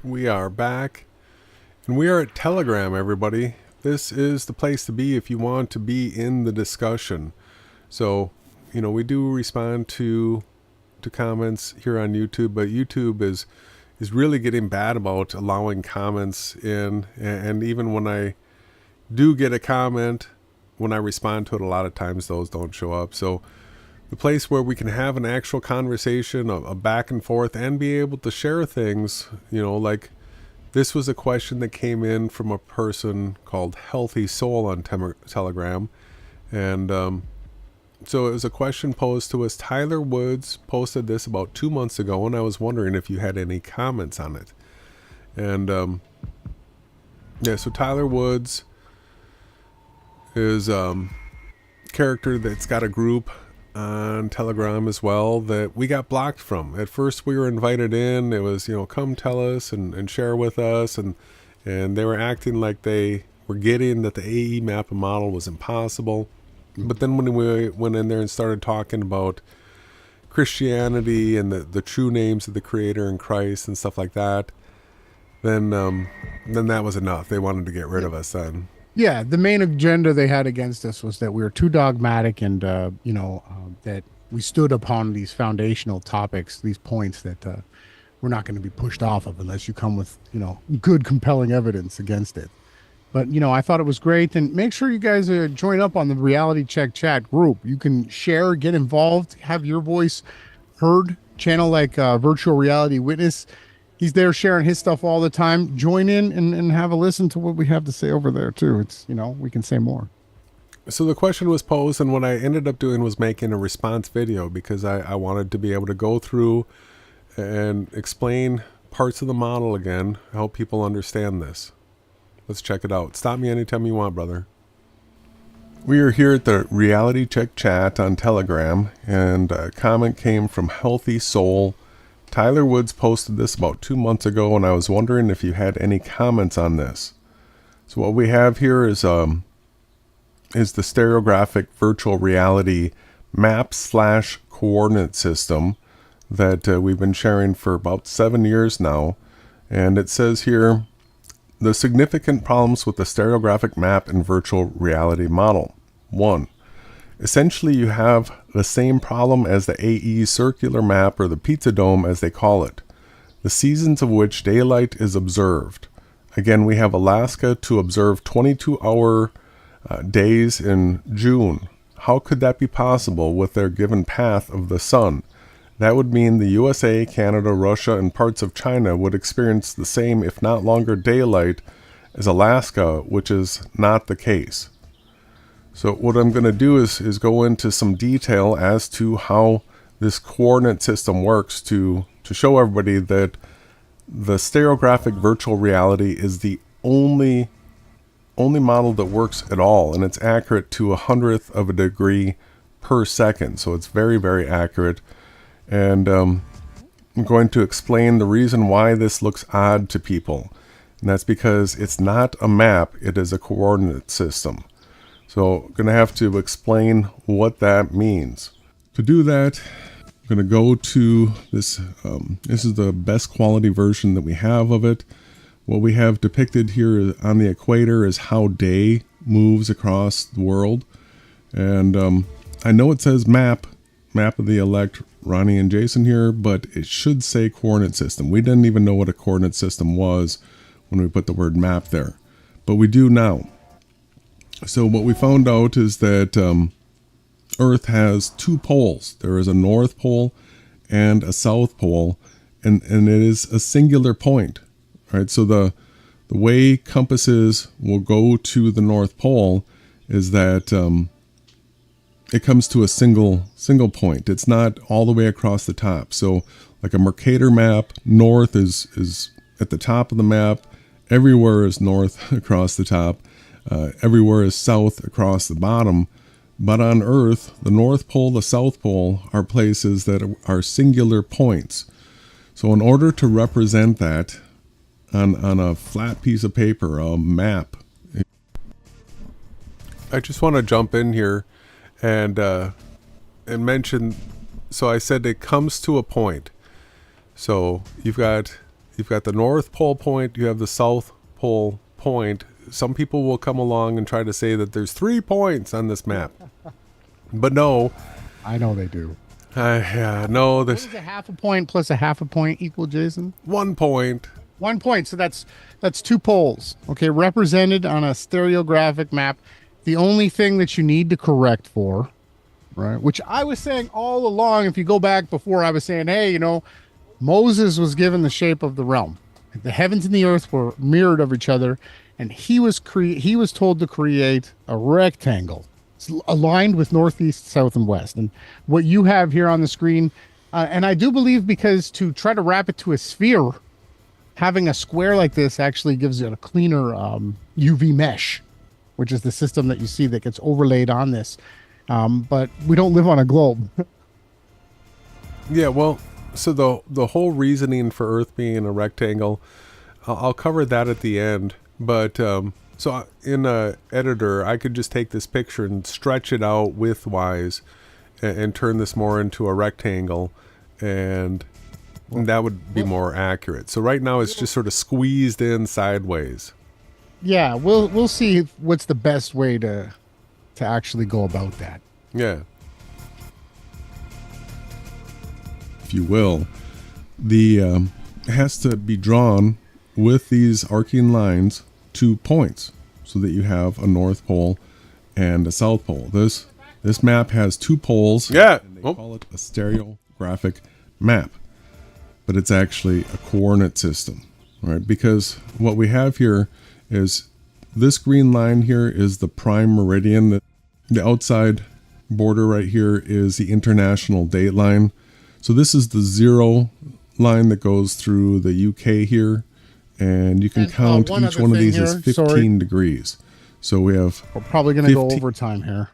We are back, and we are at Telegram, everybody. This is the place to be if you want to be in the discussion. So, you know, we do respond to comments here on YouTube, but YouTube is really getting bad about allowing comments in, and even when I do get a comment, when I respond to it, a lot of times those don't show up. So the place where we can have an actual conversation, a back and forth, and be able to share things, you know, like this was a question that came in from a person called Healthy Soul on Telegram. And so it was a question posed to us. Tyler Woods posted this about 2 months ago, and I was wondering if you had any comments on it. And yeah, so Tyler Woods is character that's got a group on Telegram as well that we got blocked from. At first we were invited in. It was, you know, come tell us and share with us, and they were acting like they were getting that the AE map and model was impossible. But then when we went in there and started talking about Christianity and the true names of the Creator and Christ and stuff like that, then that was enough. They wanted to get rid of us then. Yeah, the main agenda they had against us was that we were too dogmatic, and that we stood upon these foundational topics, these points that we're not going to be pushed off of unless you come with, you know, good, compelling evidence against it. But, you know, I thought it was great. And make sure you guys join up on the Reality Check chat group. You can share, get involved, have your voice heard. Channel like Virtual Reality Witness. He's there sharing his stuff all the time. Join in and have a listen to what we have to say over there, too. It's, you know, we can say more. So the question was posed, and what I ended up doing was making a response video because I wanted to be able to go through and explain parts of the model again, help people understand this. Let's check it out. Stop me anytime you want, brother. We are here at the Reality Check chat on Telegram, and a comment came from Healthy Soul. Tyler Woods posted this about 2 months ago, and I was wondering if you had any comments on this. So what we have here is the stereographic virtual reality map/coordinate system that we've been sharing for about 7 years now. And it says here, the significant problems with the stereographic map and virtual reality model. 1. Essentially, you have the same problem as the AE circular map, or the pizza dome as they call it, the seasons of which daylight is observed. Again, we have Alaska to observe 22-hour days in June. How could that be possible with their given path of the sun? That would mean the USA, Canada, Russia, and parts of China would experience the same, if not longer, daylight as Alaska, which is not the case. So what I'm going to do is go into some detail as to how this coordinate system works to show everybody that the stereographic virtual reality is the only model that works at all, and it's accurate to 100th of a degree per second. So it's very, very accurate. And I'm going to explain the reason why this looks odd to people. And that's because it's not a map, it is a coordinate system. So I'm going to have to explain what that means. To do that, I'm going to go to this. This is the best quality version that we have of it. What we have depicted here on the equator is how day moves across the world. And I know it says map of the elect, Ronnie and Jason here, but it should say coordinate system. We didn't even know what a coordinate system was when we put the word map there, but we do now. So what we found out is that Earth has two poles. There is a North Pole and a South Pole, and it is a singular point, right? So the way compasses will go to the North Pole is that it comes to a single point. It's not all the way across the top. So like a Mercator map, north is at the top of the map. Everywhere is north across the top. Everywhere is south across the bottom. But on Earth, the North Pole, the South Pole are places that are singular points. So in order to represent that on a flat piece of paper, a map. I just want to jump in here and mention, so I said it comes to a point. So you've got you've got the North Pole point, you have the South Pole point. Some people will come along and try to say that there's 3 points on this map. But no. I know they do. No, What there's is a half a point plus a half a point equal, Jason? 1 point. 1 point. So that's 2 poles. Okay, represented on a stereographic map. The only thing that you need to correct for, right? Which I was saying all along. If you go back before, I was saying, hey, Moses was given the shape of the realm. The heavens and the earth were mirrored of each other, and he was told to create a rectangle aligned with northeast, south, and west. And what you have here on the screen, and I do believe because to try to wrap it to a sphere, having a square like this actually gives it a cleaner UV mesh, which is the system that you see that gets overlaid on this. But we don't live on a globe. Yeah, well, so the whole reasoning for Earth being a rectangle, I'll cover that at the end. But so in a editor, I could just take this picture and stretch it out widthwise and turn this more into a rectangle, and that would be more accurate. So right now it's just sort of squeezed in sideways. Yeah, we'll see what's the best way to actually go about that. Yeah. If you will, it has to be drawn with these arcing lines 2 points so that you have a North Pole and a South Pole. This map has 2 poles. Yeah. And they call it a stereographic map, but it's actually a coordinate system, right? Because what we have here is this green line here is the prime meridian. The outside border right here is the international date line. So this is the 0 line that goes through the UK here, and you can count each one of these as 15 degrees. So we have... We're probably going to go over time here.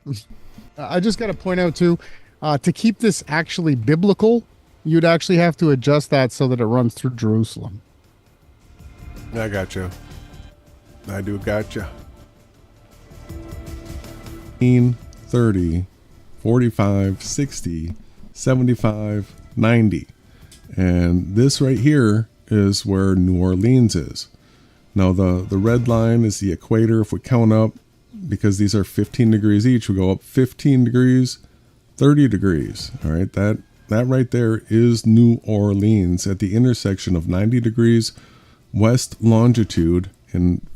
I just got to point out too, to keep this actually biblical, you'd actually have to adjust that so that it runs through Jerusalem. I gotcha. I do gotcha. 30, 45, 60, 75, 90. And this right here is where New Orleans is. Now the red line is the equator. If we count up, because these are 15 degrees each, we go up 15 degrees, 30 degrees. All right, that right there is New Orleans at the intersection of 90 degrees west longitude and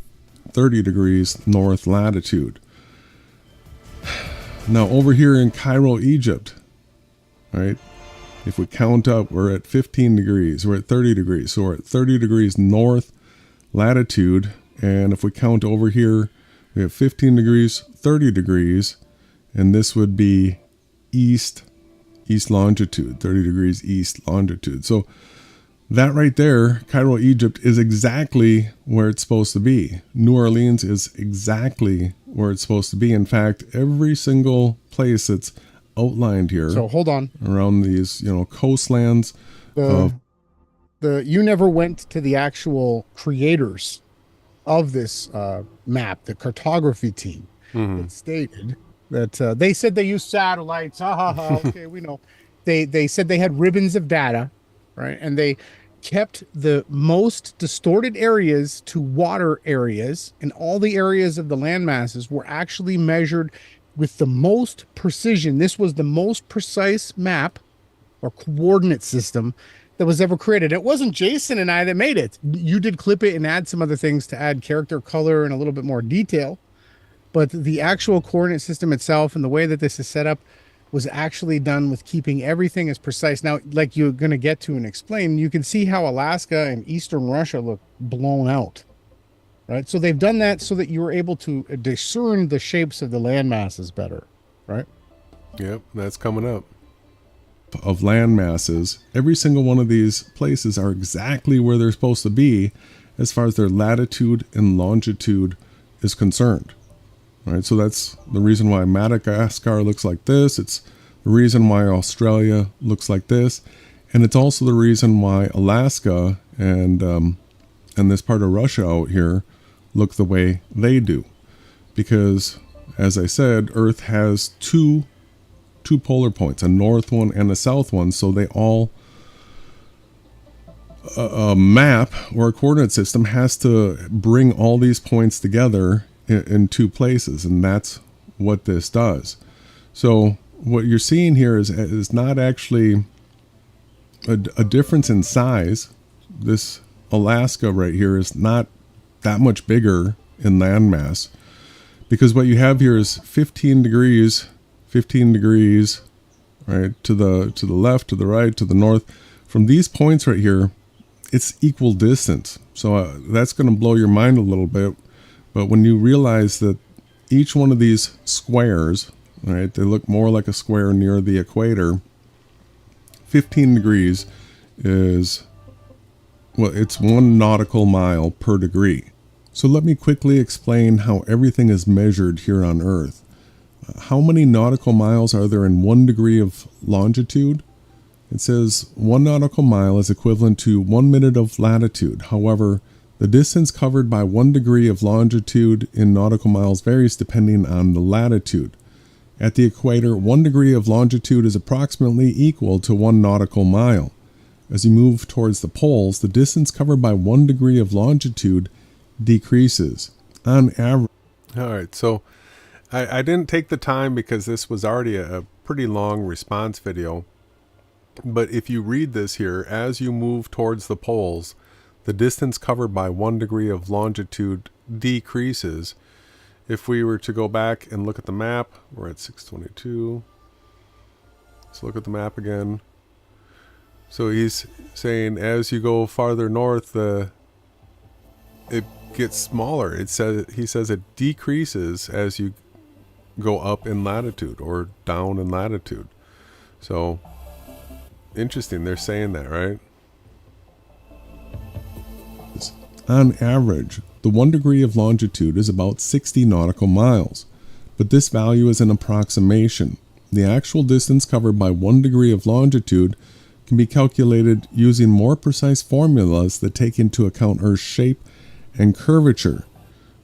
30 degrees north latitude. Now over here in Cairo, Egypt, right? If we count up, we're at 15 degrees, we're at 30 degrees. So we're at 30 degrees north latitude. And if we count over here, we have 15 degrees, 30 degrees, and this would be east longitude, 30 degrees east longitude. So that right there, Cairo, Egypt, is exactly where it's supposed to be. New Orleans is exactly where it's supposed to be. In fact, every single place that's outlined here. So hold on. Around these, coastlands. You never went to the actual creators of this map, the cartography team. It stated that they said they used satellites. Okay, we know. They said they had ribbons of data, right? And they kept the most distorted areas to water areas, and all the areas of the land masses were actually measured with the most precision. This was the most precise map or coordinate system that was ever created. It wasn't Jason and I that made it. You did clip it and add some other things to add character, color, and a little bit more detail. But the actual coordinate system itself and the way that this is set up was actually done with keeping everything as precise. Now, like you're going to get to and explain, you can see how Alaska and Eastern Russia look blown out, right? So they've done that so that you were able to discern the shapes of the land masses better, right? Yep, that's coming up. Of land masses, every single one of these places are exactly where they're supposed to be as far as their latitude and longitude is concerned. Right, so that's the reason why Madagascar looks like this. It's the reason why Australia looks like this, and it's also the reason why Alaska and this part of Russia out here look the way they do, because, as I said, Earth has two polar points, a north one and a south one, so they all a map or a coordinate system has to bring all these points together in two places, and that's what this does. So what you're seeing here is not actually a difference in size. This Alaska right here is not that much bigger in landmass, because what you have here is 15 degrees, right, to the left, to the right, to the north. From these points right here, it's equal distance. So that's going to blow your mind a little bit. But when you realize that each one of these squares, right, they look more like a square near the equator, 15 degrees is, well, it's 1 nautical mile per degree. So let me quickly explain how everything is measured here on Earth. How many nautical miles are there in 1 degree of longitude? It says 1 nautical mile is equivalent to 1 minute of latitude. However, the distance covered by 1 degree of longitude in nautical miles varies depending on the latitude. At the equator, 1 degree of longitude is approximately equal to 1 nautical mile. As you move towards the poles, the distance covered by 1 degree of longitude decreases on average. All right, so I didn't take the time because this was already a pretty long response video. But if you read this here, as you move towards the poles, the distance covered by 1 degree of longitude decreases. If we were to go back and look at the map, we're at 622. Let's look at the map again. So he's saying as you go farther north, it gets smaller. He says it decreases as you go up in latitude or down in latitude. So interesting, they're saying that, right? On average, the 1 degree of longitude is about 60 nautical miles, but this value is an approximation. The actual distance covered by 1 degree of longitude can be calculated using more precise formulas that take into account Earth's shape and curvature.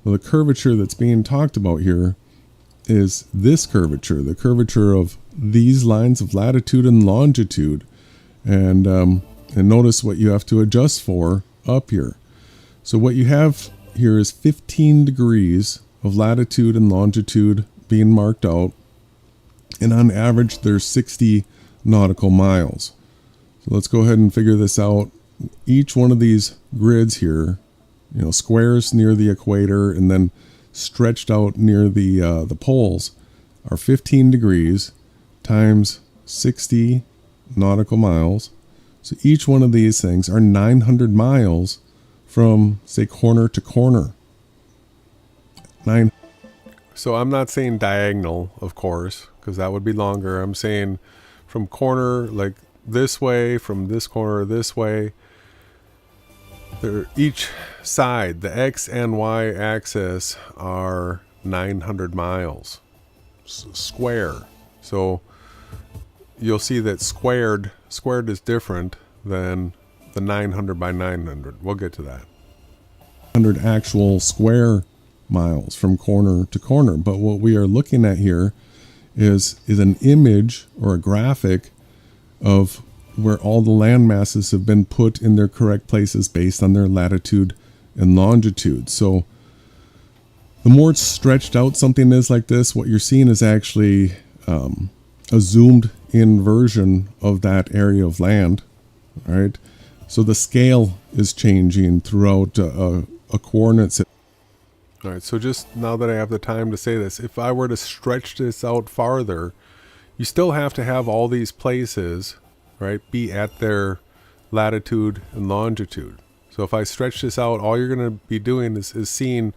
Well, the curvature that's being talked about here is this curvature, the curvature of these lines of latitude and longitude. And notice what you have to adjust for up here. So what you have here is 15 degrees of latitude and longitude being marked out, and on average there's 60 nautical miles. So let's go ahead and figure this out. Each one of these grids here, you know, squares near the equator and then stretched out near the poles, are 15 degrees times 60 nautical miles. So each one of these things are 900 miles from, say, corner to corner. So I'm not saying diagonal, of course, because that would be longer. I'm saying from corner, like this way, from this corner this way. Each side, the X and Y axis, are 900 miles square. So you'll see that squared is different than the 900 by 900. We'll get to that. 100 actual square miles from corner to corner. But what we are looking at here is an image or a graphic of where all the land masses have been put in their correct places based on their latitude and longitude. So the more stretched out something is like this, what you're seeing is actually a zoomed in version of that area of land. All right. So the scale is changing throughout a coordinate system. All right, so just now that I have the time to say this, if I were to stretch this out farther, you still have to have all these places, right, be at their latitude and longitude. So if I stretch this out, all you're going to be doing is seeing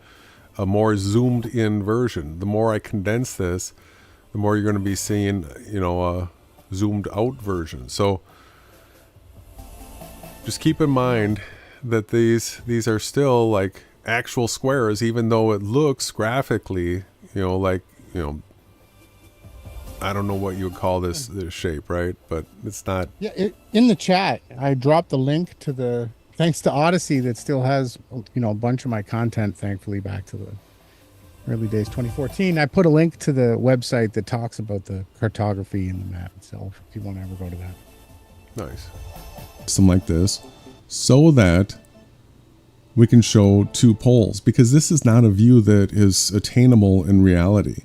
a more zoomed in version. The more I condense this, the more you're going to be seeing, you know, a zoomed out version. So just keep in mind that these are still like actual squares, even though it looks graphically, you know, like, you know, I don't know what you would call this shape, right? But it's not. Yeah, in the chat, I dropped the link to the, thanks to Odyssey, that still has, you know, a bunch of my content, thankfully, back to the early days, 2014. I put a link to the website that talks about the cartography and the map itself, if you want to ever go to that. Nice. Something like this. so that we can show two poles, because this is not a view that is attainable in reality.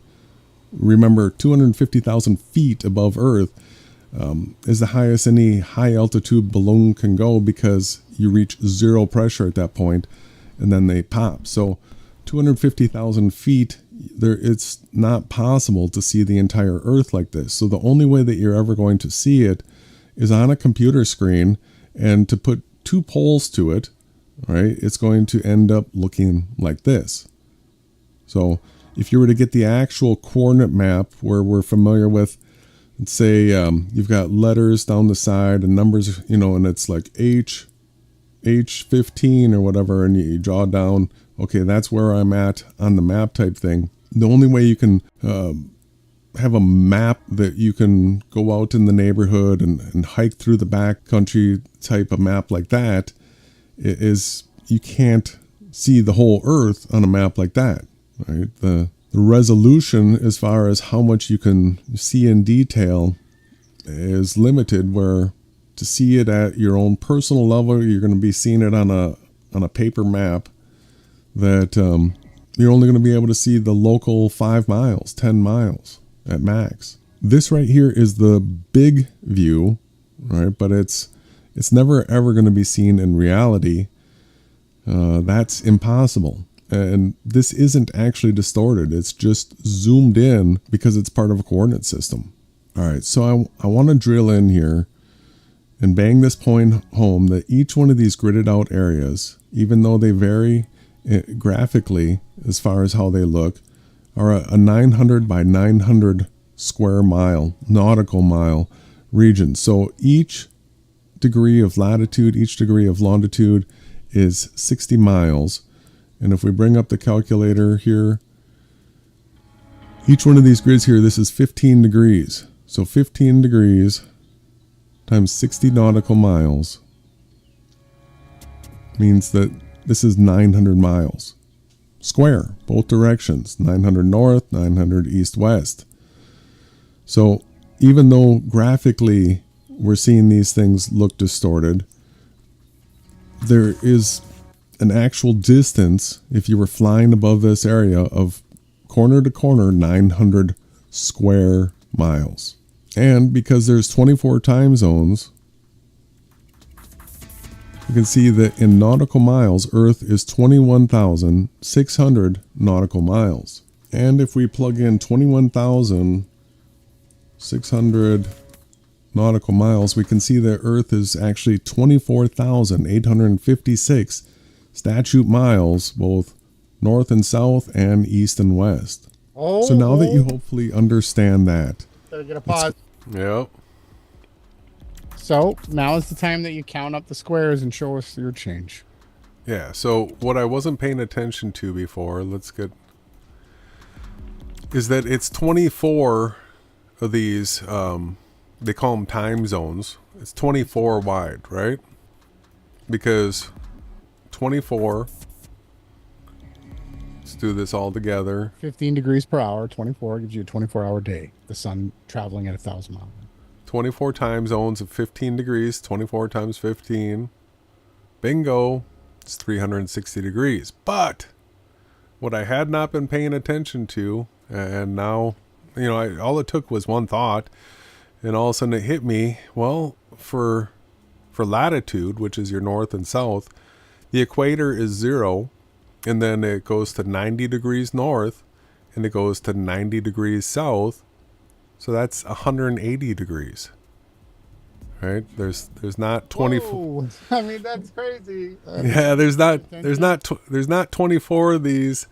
Remember, 250,000 feet above Earth is the highest any high altitude balloon can go, because you reach zero pressure at that point and then they pop. So 250,000 feet, it's not possible to see the entire Earth like this. So the only way that you're ever going to see it is on a computer screen, and to put two poles to it, right, it's going to end up looking like this. So if you were to get the actual coordinate map where we're familiar with, let's say you've got letters down the side and numbers, and it's like H15 or whatever, and you draw down, okay, that's where I'm at on the map type thing. The only way you can have a map that you can go out in the neighborhood and hike through the back country type of map like that is you can't see the whole Earth on a map like that, right? The resolution as far as how much you can see in detail is limited, where to see it at your own personal level, you're going to be seeing it on a paper map that you're only going to be able to see the local 5 miles, 10 miles at max. This right here is the big view, right? But it's never ever going to be seen in reality. That's impossible. And this isn't actually distorted. It's just zoomed in because it's part of a coordinate system. All right, so I want to drill in here and bang this point home that each one of these gridded out areas, even though they vary graphically as far as how they look, are a 900 by 900 square mile, nautical mile region. So each degree of latitude, each degree of longitude is 60 miles. And if we bring up the calculator here, each one of these grids here, this is 15 degrees. So 15 degrees times 60 nautical miles means that this is 900 miles square, both directions, 900 north, 900 east, west. So even though graphically we're seeing these things look distorted, there is an actual distance, if you were flying above this area, of corner to corner 900 square miles. And because there's 24 time zones, you can see that in nautical miles, Earth is 21,600 nautical miles. And if we plug in 21,600 nautical miles, we can see that Earth is actually 24,856 statute miles, both north and south and east and west. So now that you hopefully understand that. Better get a pause. Yep. So now is the time that you count up the squares and show us your change. Yeah, so what I wasn't paying attention to before, is that it's 24 of these, they call them time zones. It's 24 wide, right? Because 24, let's do this all together. 15 degrees per hour, 24 gives you a 24-hour day. The sun traveling at 1,000 miles. 24 time zones of 15 degrees, 24 times 15. Bingo. It's 360 degrees. But what I had not been paying attention to, and now, all it took was one thought, and all of a sudden it hit me, well, for latitude, which is your north and south, the equator is 0, and then it goes to 90 degrees north, and it goes to 90 degrees south. So that's 180 degrees, right? There's not 24. I mean, that's crazy. Yeah, there's not 24 of these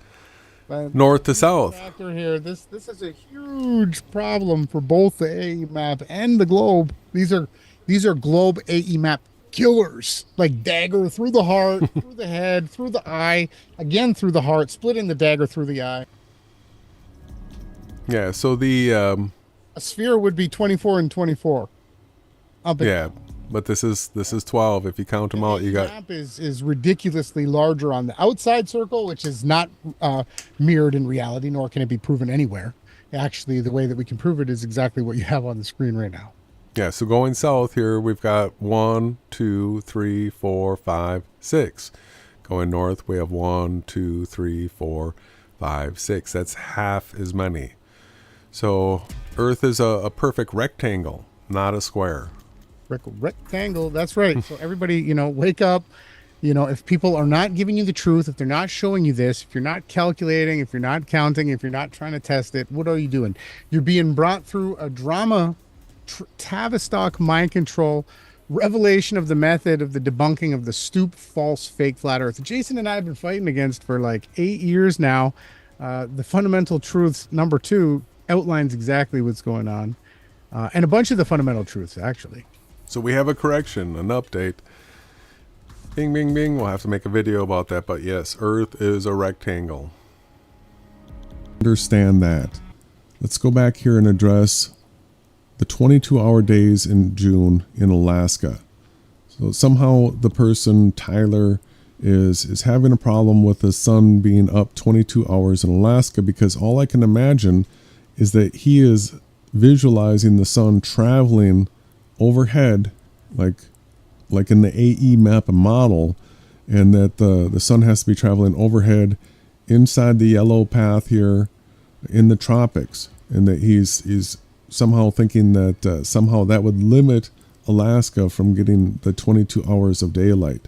north to south. Factor here. This is a huge problem for both the AE map and the globe. These are globe AE map killers, like dagger through the heart, through the head, through the eye, again through the heart, splitting the dagger through the eye. Yeah, so the a sphere would be 24 and 24. Yeah, but this is 12. If you count them out, you got. The map is ridiculously larger on the outside circle, which is not mirrored in reality, nor can it be proven anywhere. Actually, the way that we can prove it is exactly what you have on the screen right now. Yeah, so going south here, we've got 1, 2, 3, 4, 5, 6. Going north, we have 1, 2, 3, 4, 5, 6. That's half as many. So Earth is a perfect rectangle, not a square. Rectangle, that's right. So everybody, wake up. If people are not giving you the truth, if they're not showing you this, if you're not calculating, if you're not counting, if you're not trying to test it, what are you doing? You're being brought through a drama, Tavistock mind control, revelation of the method of the debunking of the stoop, false, fake, flat earth. Jason and I have been fighting against for like 8 years now. The fundamental truths, number 2, outlines exactly what's going on. And a bunch of the fundamental truths, actually. So we have a correction, an update. Bing, bing, bing. We'll have to make a video about that. But yes, Earth is a rectangle. Understand that. Let's go back here and address the 22-hour days in June in Alaska. So somehow the person, Tyler, is having a problem with the sun being up 22 hours in Alaska, because all I can imagine is that he is visualizing the sun traveling overhead, like in the AE map model, and that the sun has to be traveling overhead inside the yellow path here in the tropics, and that he's somehow thinking that somehow that would limit Alaska from getting the 22 hours of daylight.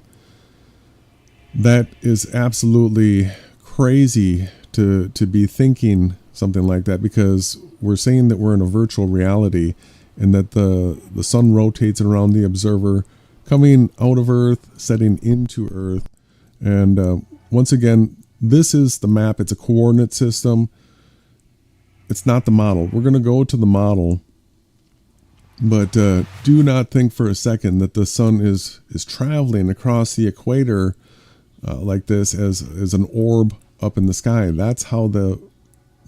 That is absolutely crazy to be thinking something like that, because we're saying that we're in a virtual reality, and that the sun rotates around the observer, coming out of Earth, setting into Earth. And once again, this is the map. It's a coordinate system. It's not the model. We're going to go to the model, but do not think for a second that the sun is traveling across the equator like this as an orb up in the sky. That's how the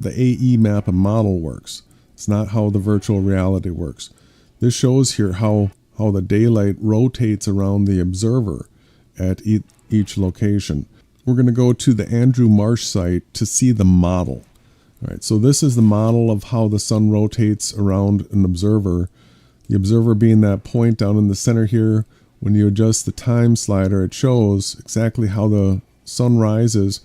AE map and model works. It's not how the virtual reality works. This shows here how the daylight rotates around the observer at each location. We're going to go to the Andrew Marsh site to see the model. All right, so this is the model of how the sun rotates around an observer. The observer being that point down in the center here. When you adjust the time slider, it shows exactly how the sun rises.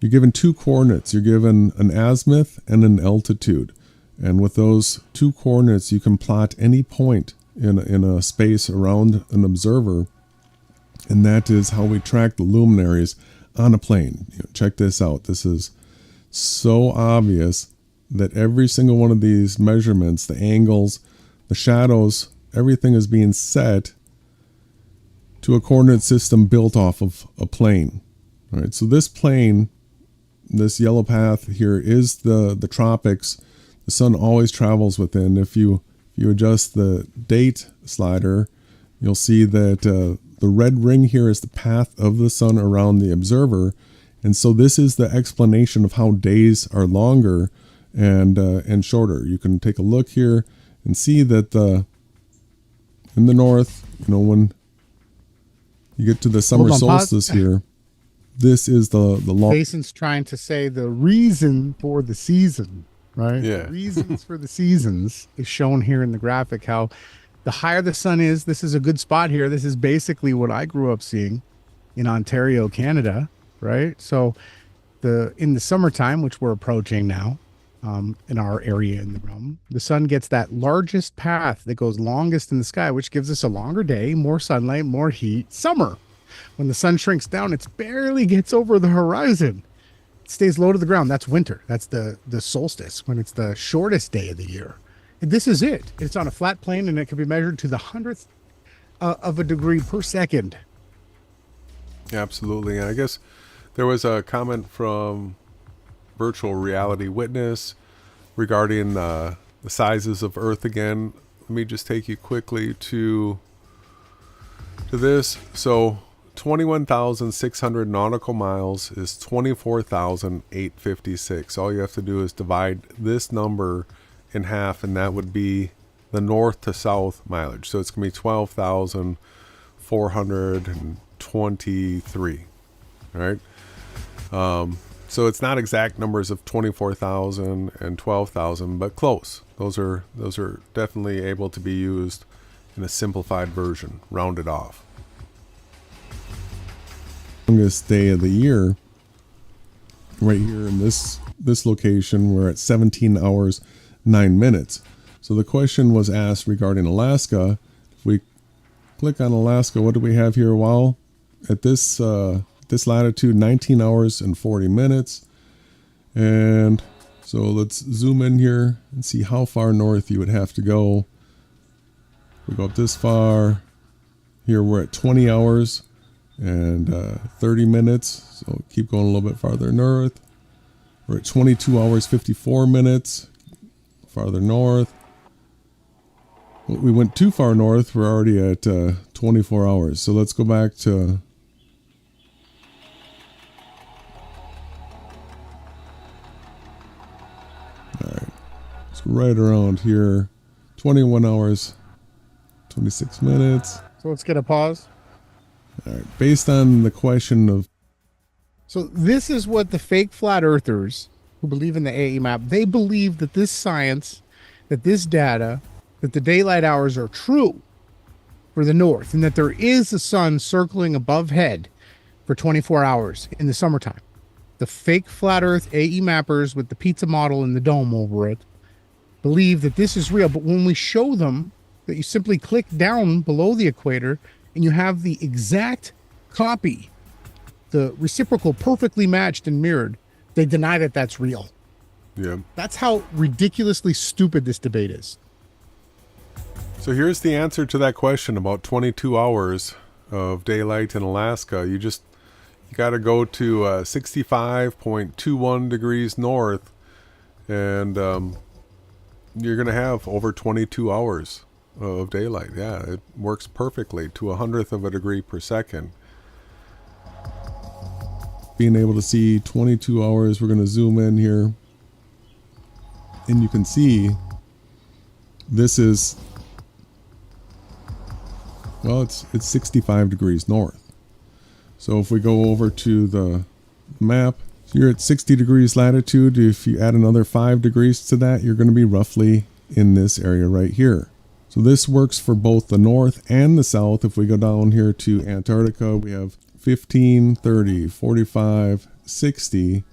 You're given 2 coordinates. You're given an azimuth and an altitude. And with those 2 coordinates, you can plot any point in a space around an observer. And that is how we track the luminaries on a plane. Check this out. This is so obvious that every single one of these measurements, the angles, the shadows, everything is being set to a coordinate system built off of a plane. All right, so this plane, this yellow path here, is the tropics. The sun always travels within. If you adjust the date slider, you'll see that the red ring here is the path of the sun around the observer. And so this is the explanation of how days are longer and shorter. You can take a look here and see that in the north, when you get to the summer solstice here, this is the long. Jason's trying to say the reason for the season, right? Yeah. The reasons for the seasons is shown here in the graphic. How the higher the sun is, this is a good spot here. This is basically what I grew up seeing in Ontario, Canada. Right, so in the summertime, which we're approaching now, in our area in the realm, the sun gets that largest path that goes longest in the sky, which gives us a longer day, more sunlight, more heat. Summer, when the sun shrinks down, it barely gets over the horizon. It stays low to the ground. That's winter. That's the solstice, when it's the shortest day of the year. And this is it. It's on a flat plane, and it can be measured to the 100th of a degree per second. Absolutely, and I guess there was a comment from Virtual Reality Witness regarding the sizes of Earth again. Let me just take you quickly to this. So 21,600 nautical miles is 24,856. All you have to do is divide this number in half, and that would be the north to south mileage. So it's going to be 12,423. All right. So it's not exact numbers of 24,000 and 12,000, but close. Those are definitely able to be used in a simplified version, rounded off. Longest day of the year, right here in this location, we're at 17 hours 9 minutes. So the question was asked regarding Alaska. If we click on Alaska, what do we have here? Well, at this latitude, 19 hours and 40 minutes. And so let's zoom in here and see how far north you would have to go. We go up this far. Here we're at 20 hours and 30 minutes. So keep going a little bit farther north. We're at 22 hours 54 minutes. Farther north. We went too far north. We're already at 24 hours. So let's go back to right around here, 21 hours 26 minutes. So let's get a pause. All right, based on the question of, so this is what the fake flat earthers who believe in the AE map, they believe that this science, that this data, that the daylight hours are true for the north, and that there is a sun circling above head for 24 hours in the summertime. The fake flat earth AE mappers with the pizza model and the dome over it believe that this is real, but when we show them that you simply click down below the equator and you have the exact copy, the reciprocal perfectly matched and mirrored, they deny that that's real. yeah. That's how ridiculously stupid this debate is. So here's the answer to that question about 22 hours of daylight in Alaska. You got to go to 65.21 degrees north, and you're going to have over 22 hours of daylight. Yeah, it works perfectly to 100th of a degree per second. Being able to see 22 hours, we're going to zoom in here. And you can see this is, well, it's 65 degrees north. So if we go over to the map, so you're at 60 degrees latitude. If you add another 5 degrees to that, you're going to be roughly in this area right here. So this works for both the north and the south. If we go down here to Antarctica, we have 15, 30, 45, 60,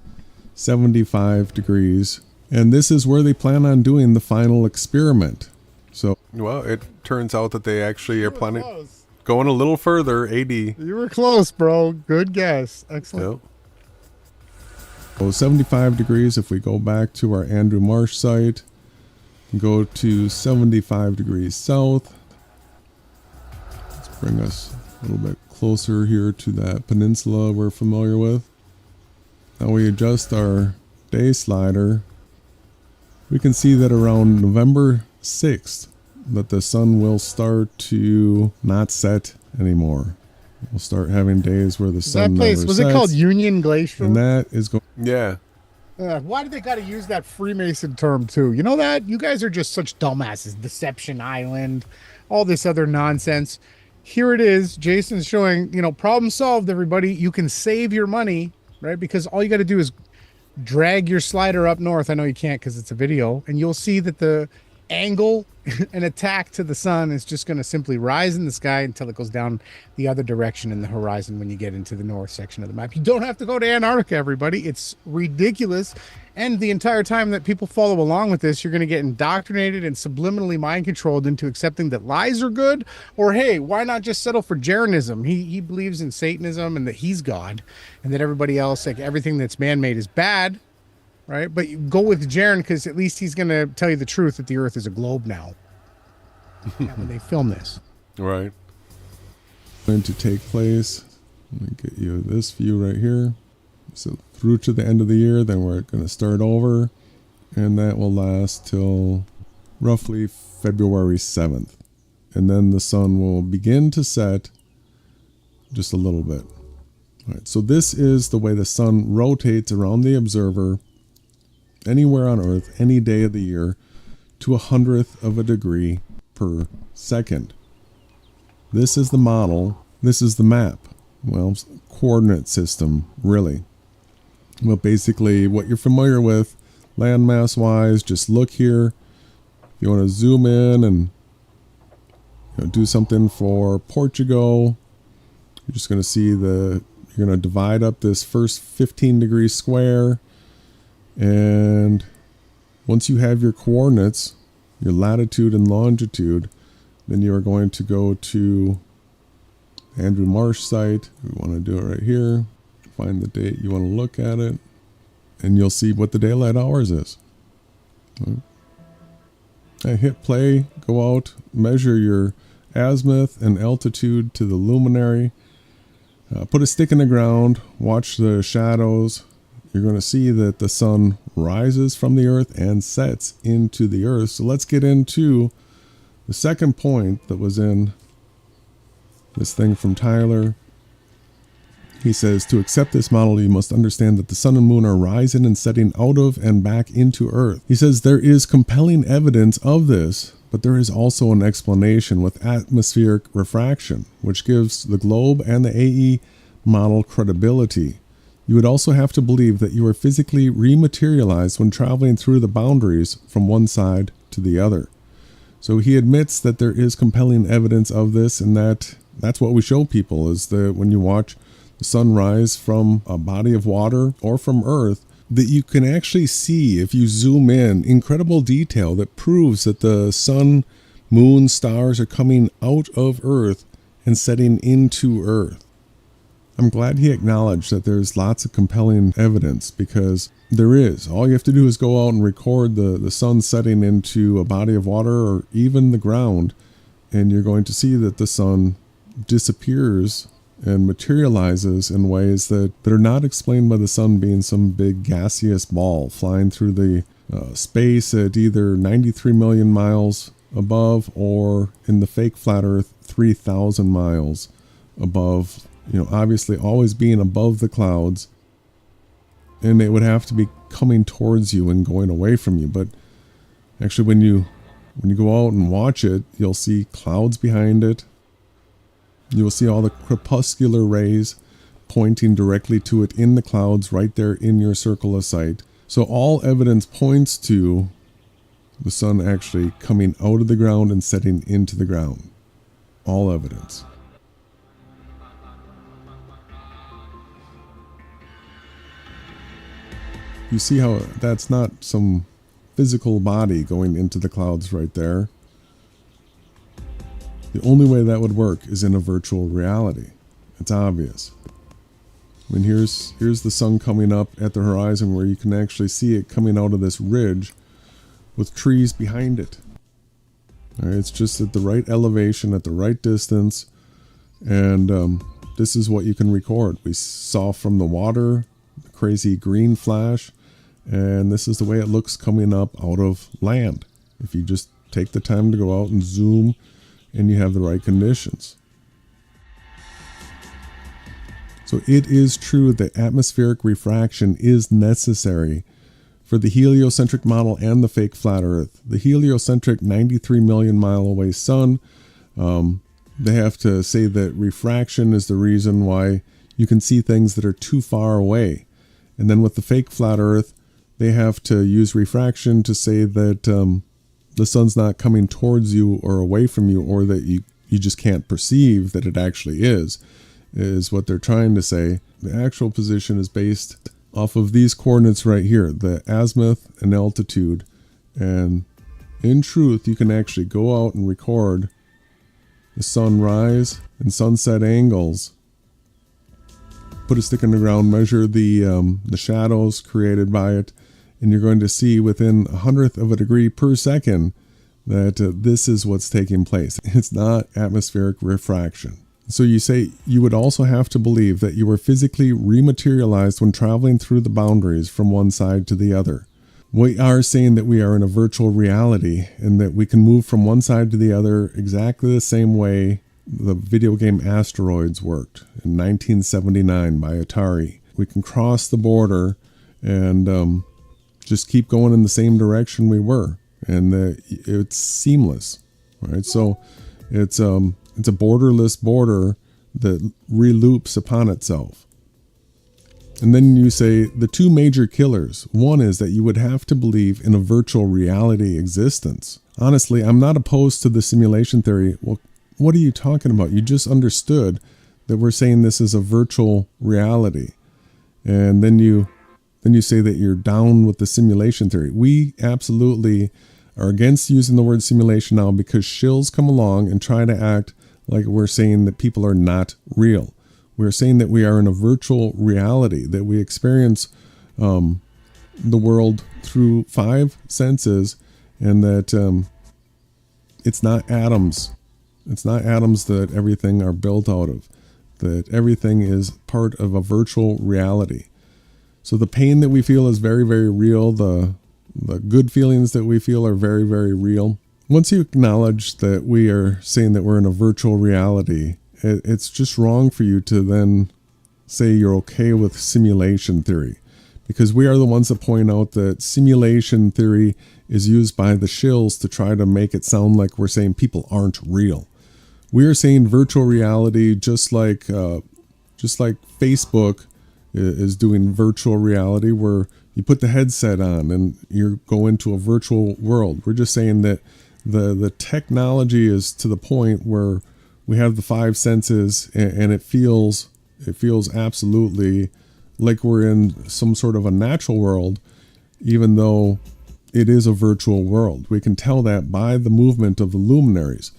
75 degrees. And this is where they plan on doing the final experiment. So, well, it turns out that they actually are planning going a little further, 80. You were close, bro. Good guess. Excellent. Yep. So 75 degrees, if we go back to our Andrew Marsh site, go to 75 degrees south. Let's bring us a little bit closer here to that peninsula we're familiar with. Now we adjust our day slider. We can see that around November 6th that the sun will start to not set anymore. We'll start having days where the sun That place, never was sets, it called Union Glacier? and that is going, yeah. Why do they got to use that Freemason term too? You know that? You guys are just such dumbasses. Deception Island, all this other nonsense. Here it is. Jason's showing, problem solved, everybody. You can save your money, right? Because all you got to do is drag your slider up north. I know you can't because it's a video. And you'll see that the angle and attack to the sun is just going to simply rise in the sky until it goes down the other direction in the horizon when you get into the north section of the map. You don't have to go to Antarctica, everybody. It's ridiculous. And the entire time that people follow along with this, you're going to get indoctrinated and subliminally mind controlled into accepting that lies are good, or hey, why not just settle for Jeranism? He believes in Satanism and that he's God, and that everybody else, like everything that's man-made, is bad. Right, but you go with Jaren because at least he's going to tell you the truth that the Earth is a globe now. When they film this, right, going to take place. Let me get you this view right here. So through to the end of the year, then we're going to start over, and that will last till roughly February 7th, and then the sun will begin to set just a little bit. All right, so this is the way the sun rotates around the observer anywhere on Earth, any day of the year, to 100th of a degree per second. This is the model. This is the map. Well, coordinate system, really. Well, basically what you're familiar with landmass wise, just look here. If you want to zoom in and do something for Portugal, you're just going to see you're going to divide up this first 15-degree square, and once you have your coordinates, your latitude and longitude, then you are going to go to Andrew Marsh site. We want to do it right here. Find the date you want to look at it, and you'll see what the daylight hours is. Right. And hit play, go out, measure your azimuth and altitude to the luminary. Put a stick in the ground, watch the shadows. You're going to see that the sun rises from the earth and sets into the earth. So let's get into the second point that was in this thing from Tyler. He says, to accept this model, you must understand that the sun and moon are rising and setting out of and back into Earth. He says there is compelling evidence of this, but there is also an explanation with atmospheric refraction, which gives the globe and the AE model credibility. You would also have to believe that you are physically rematerialized when traveling through the boundaries from one side to the other. So he admits that there is compelling evidence of this, and that's what we show people, is that when you watch the sun rise from a body of water or from Earth, that you can actually see, if you zoom in, incredible detail that proves that the sun, moon, stars are coming out of Earth and setting into Earth. I'm glad he acknowledged that there's lots of compelling evidence, because there is. All you have to do is go out and record the sun setting into a body of water or even the ground, and you're going to see that the sun disappears and materializes in ways that are not explained by the sun being some big gaseous ball flying through the space at either 93 million miles above, or in the fake flat earth 3,000 miles above. Obviously always being above the clouds, and it would have to be coming towards you and going away from you. But actually, when you go out and watch it, you'll see clouds behind it. You will see all the crepuscular rays pointing directly to it in the clouds right there in your circle of sight. So all evidence points to the sun actually coming out of the ground and setting into the ground. All evidence. You see how that's not some physical body going into the clouds right there. The only way that would work is in a virtual reality. It's obvious. I mean, here's the sun coming up at the horizon, where you can actually see it coming out of this ridge with trees behind it. All right, it's just at the right elevation, at the right distance, and this is what you can record. We saw from the water, the crazy green flash, and this is the way it looks coming up out of land. If you just take the time to go out and zoom, and you have the right conditions. So it is true that atmospheric refraction is necessary for the heliocentric model and the fake flat earth. The heliocentric 93 million mile away sun, they have to say that refraction is the reason why you can see things that are too far away. And then with the fake flat earth, they have to use refraction to say that the sun's not coming towards you or away from you, or that you just can't perceive that it actually is what they're trying to say. The actual position is based off of these coordinates right here, the azimuth and altitude. And in truth, you can actually go out and record the sunrise and sunset angles. Put a stick in the ground, measure the shadows created by it, and you're going to see within 1/100th of a degree per second that this is what's taking place. It's not atmospheric refraction. So you say you would also have to believe that you were physically rematerialized when traveling through the boundaries from one side to the other. We are saying that we are in a virtual reality, and that we can move from one side to the other exactly the same way the video game Asteroids worked in 1979 by Atari. We can cross the border and just keep going in the same direction we were, and it's seamless, right? So it's a borderless border that reloops upon itself. And then you say the two major killers. One is that you would have to believe in a virtual reality existence. Honestly, I'm not opposed to the simulation theory. Well, what are you talking about? You just understood that we're saying this is a virtual reality. And then you say that you're down with the simulation theory. We absolutely are against using the word simulation now because shills come along and try to act like we're saying that people are not real. We're saying that we are in a virtual reality, that we experience the world through 5 senses, and that it's not atoms. It's not atoms that everything are built out of, that everything is part of a virtual reality. So the pain that we feel is very, very real. The good feelings that we feel are very, very real. Once you acknowledge that we are saying that we're in a virtual reality, it's just wrong for you to then say you're okay with simulation theory, because we are the ones that point out that simulation theory is used by the shills to try to make it sound like we're saying people aren't real. We are saying virtual reality, just like Facebook is doing virtual reality, where you put the headset on and you go into a virtual world. We're just saying that the technology is to the point where we have the 5 senses, and it feels absolutely like we're in some sort of a natural world, even though it is a virtual world. We can tell that by the movement of the luminaries,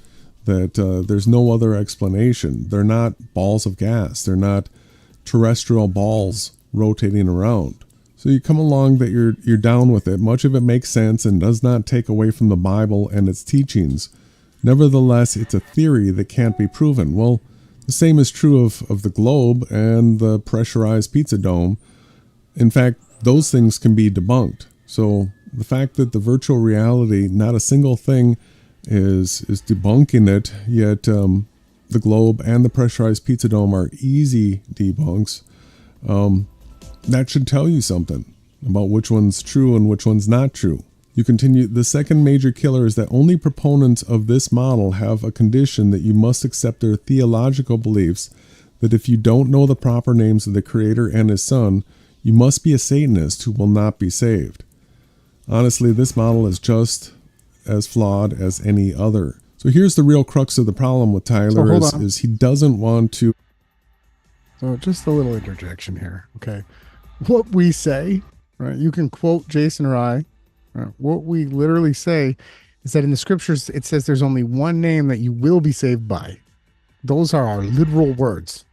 that there's no other explanation. They're not balls of gas. They're not terrestrial balls rotating around. So you come along that you're down with it. Much of it makes sense and does not take away from the Bible and its teachings. Nevertheless, it's a theory that can't be proven. Well, the same is true of the globe and the pressurized pizza dome. In fact, those things can be debunked. So the fact that the virtual reality, not a single thing is debunking it, yet the globe and the pressurized pizza dome are easy debunks, that should tell you something about which one's true and which one's not true. You continue, the second major killer is that only proponents of this model have a condition that you must accept their theological beliefs, that if you don't know the proper names of the Creator and His Son, you must be a Satanist who will not be saved. Honestly, this model is just as flawed as any other. So here's the real crux of the problem with Tyler, is he doesn't want to... So just a little interjection here, okay? What we say, right? You can quote Jason or I. Right? What we literally say is that in the scriptures, it says there's only one name that you will be saved by. Those are our literal words,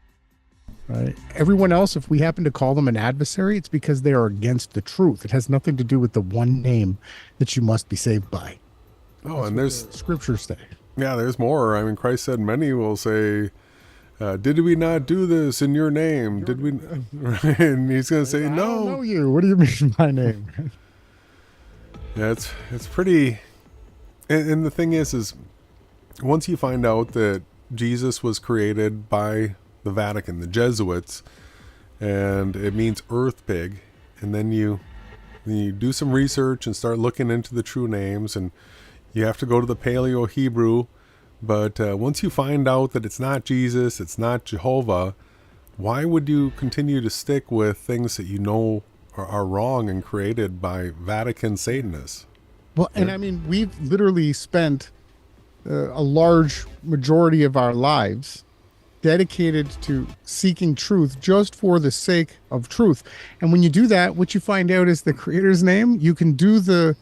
right? Everyone else, if we happen to call them an adversary, it's because they are against the truth. It has nothing to do with the one name that you must be saved by. Oh, That's and there's the scriptures say. Yeah, there's more. I mean, Christ said, many will say, did we not do this in your name? Did we? And he's going to say, no. I don't know you. What do you mean my name? Yeah, it's pretty. And the thing is once you find out that Jesus was created by the Vatican, the Jesuits, and it means earth pig, and then you do some research and start looking into the true names, and you have to go to the Paleo Hebrew. But once you find out that it's not Jesus, it's not Jehovah, why would you continue to stick with things that you know are wrong and created by Vatican Satanists? Well, and I mean, we've literally spent a large majority of our lives dedicated to seeking truth just for the sake of truth. And when you do that, what you find out is the Creator's name. You can do the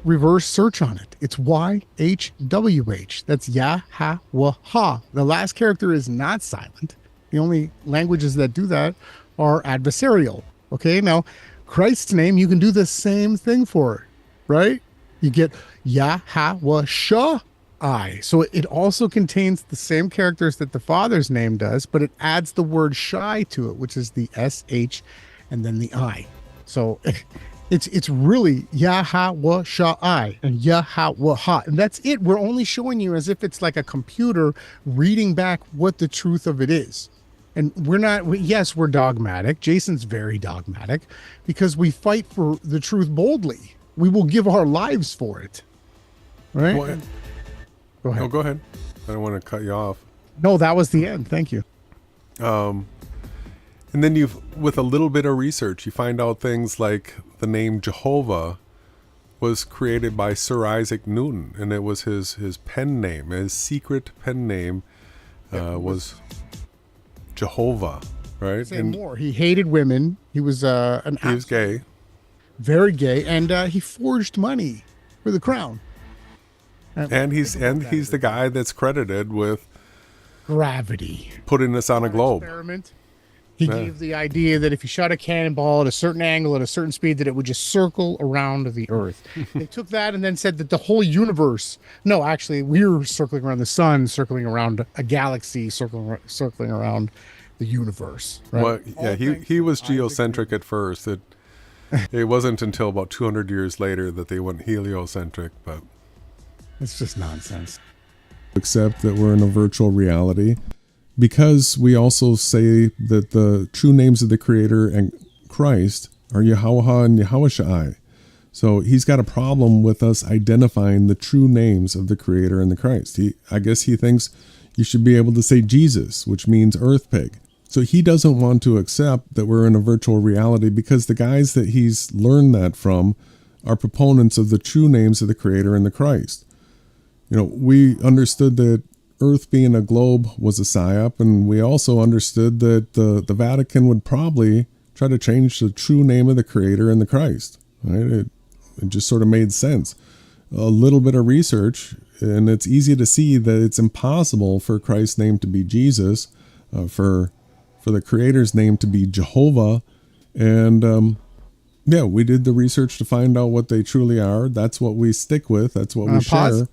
reverse search on it. It's YHWH. That's Yahawashai. The last character is not silent. The only languages that do that are adversarial. Okay, now Christ's name, you can do the same thing for, right? You get Yahawashai. So it also contains the same characters that the Father's name does, but it adds the word shy to it, which is the SH and then the I. So it's really Yahawashai and Yahawashai, and that's it. We're only showing you as if it's like a computer reading back what the truth of it is. And we're not, yes, we're dogmatic. Jason's very dogmatic because we fight for the truth boldly. We will give our lives for it. Right? Well, go ahead. No, go ahead. I don't want to cut you off. No, that was the end. Thank you. And then with a little bit of research, you find out things like the name Jehovah was created by Sir Isaac Newton, and it was his pen name, his secret pen name was Jehovah, right? Say And more. He hated women. He was he was gay. Very gay, and he forged money for the crown. And he's the guy that's credited with gravity, putting us on a globe. Experiment. He gave the idea that if you shot a cannonball at a certain angle at a certain speed, that it would just circle around the Earth. They took that and then said that the whole universe. No, actually, we're circling around the sun, circling around a galaxy, circling around the universe. Right? Well, yeah, he was geocentric at first. It wasn't until about 200 years later that they went heliocentric, but it's just nonsense. Accept that we're in a virtual reality, because we also say that the true names of the Creator and Christ are Yahawah and Yahawashai. So he's got a problem with us identifying the true names of the Creator and the Christ. I guess he thinks you should be able to say Jesus, which means earth pig. So he doesn't want to accept that we're in a virtual reality, because the guys that he's learned that from are proponents of the true names of the Creator and the Christ. We understood that Earth being a globe was a PSYOP, and we also understood that the Vatican would probably try to change the true name of the Creator and the Christ. Right? It just sort of made sense. A little bit of research, and it's easy to see that it's impossible for Christ's name to be Jesus, for the Creator's name to be Jehovah, and we did the research to find out what they truly are. That's what we stick with. That's what we share.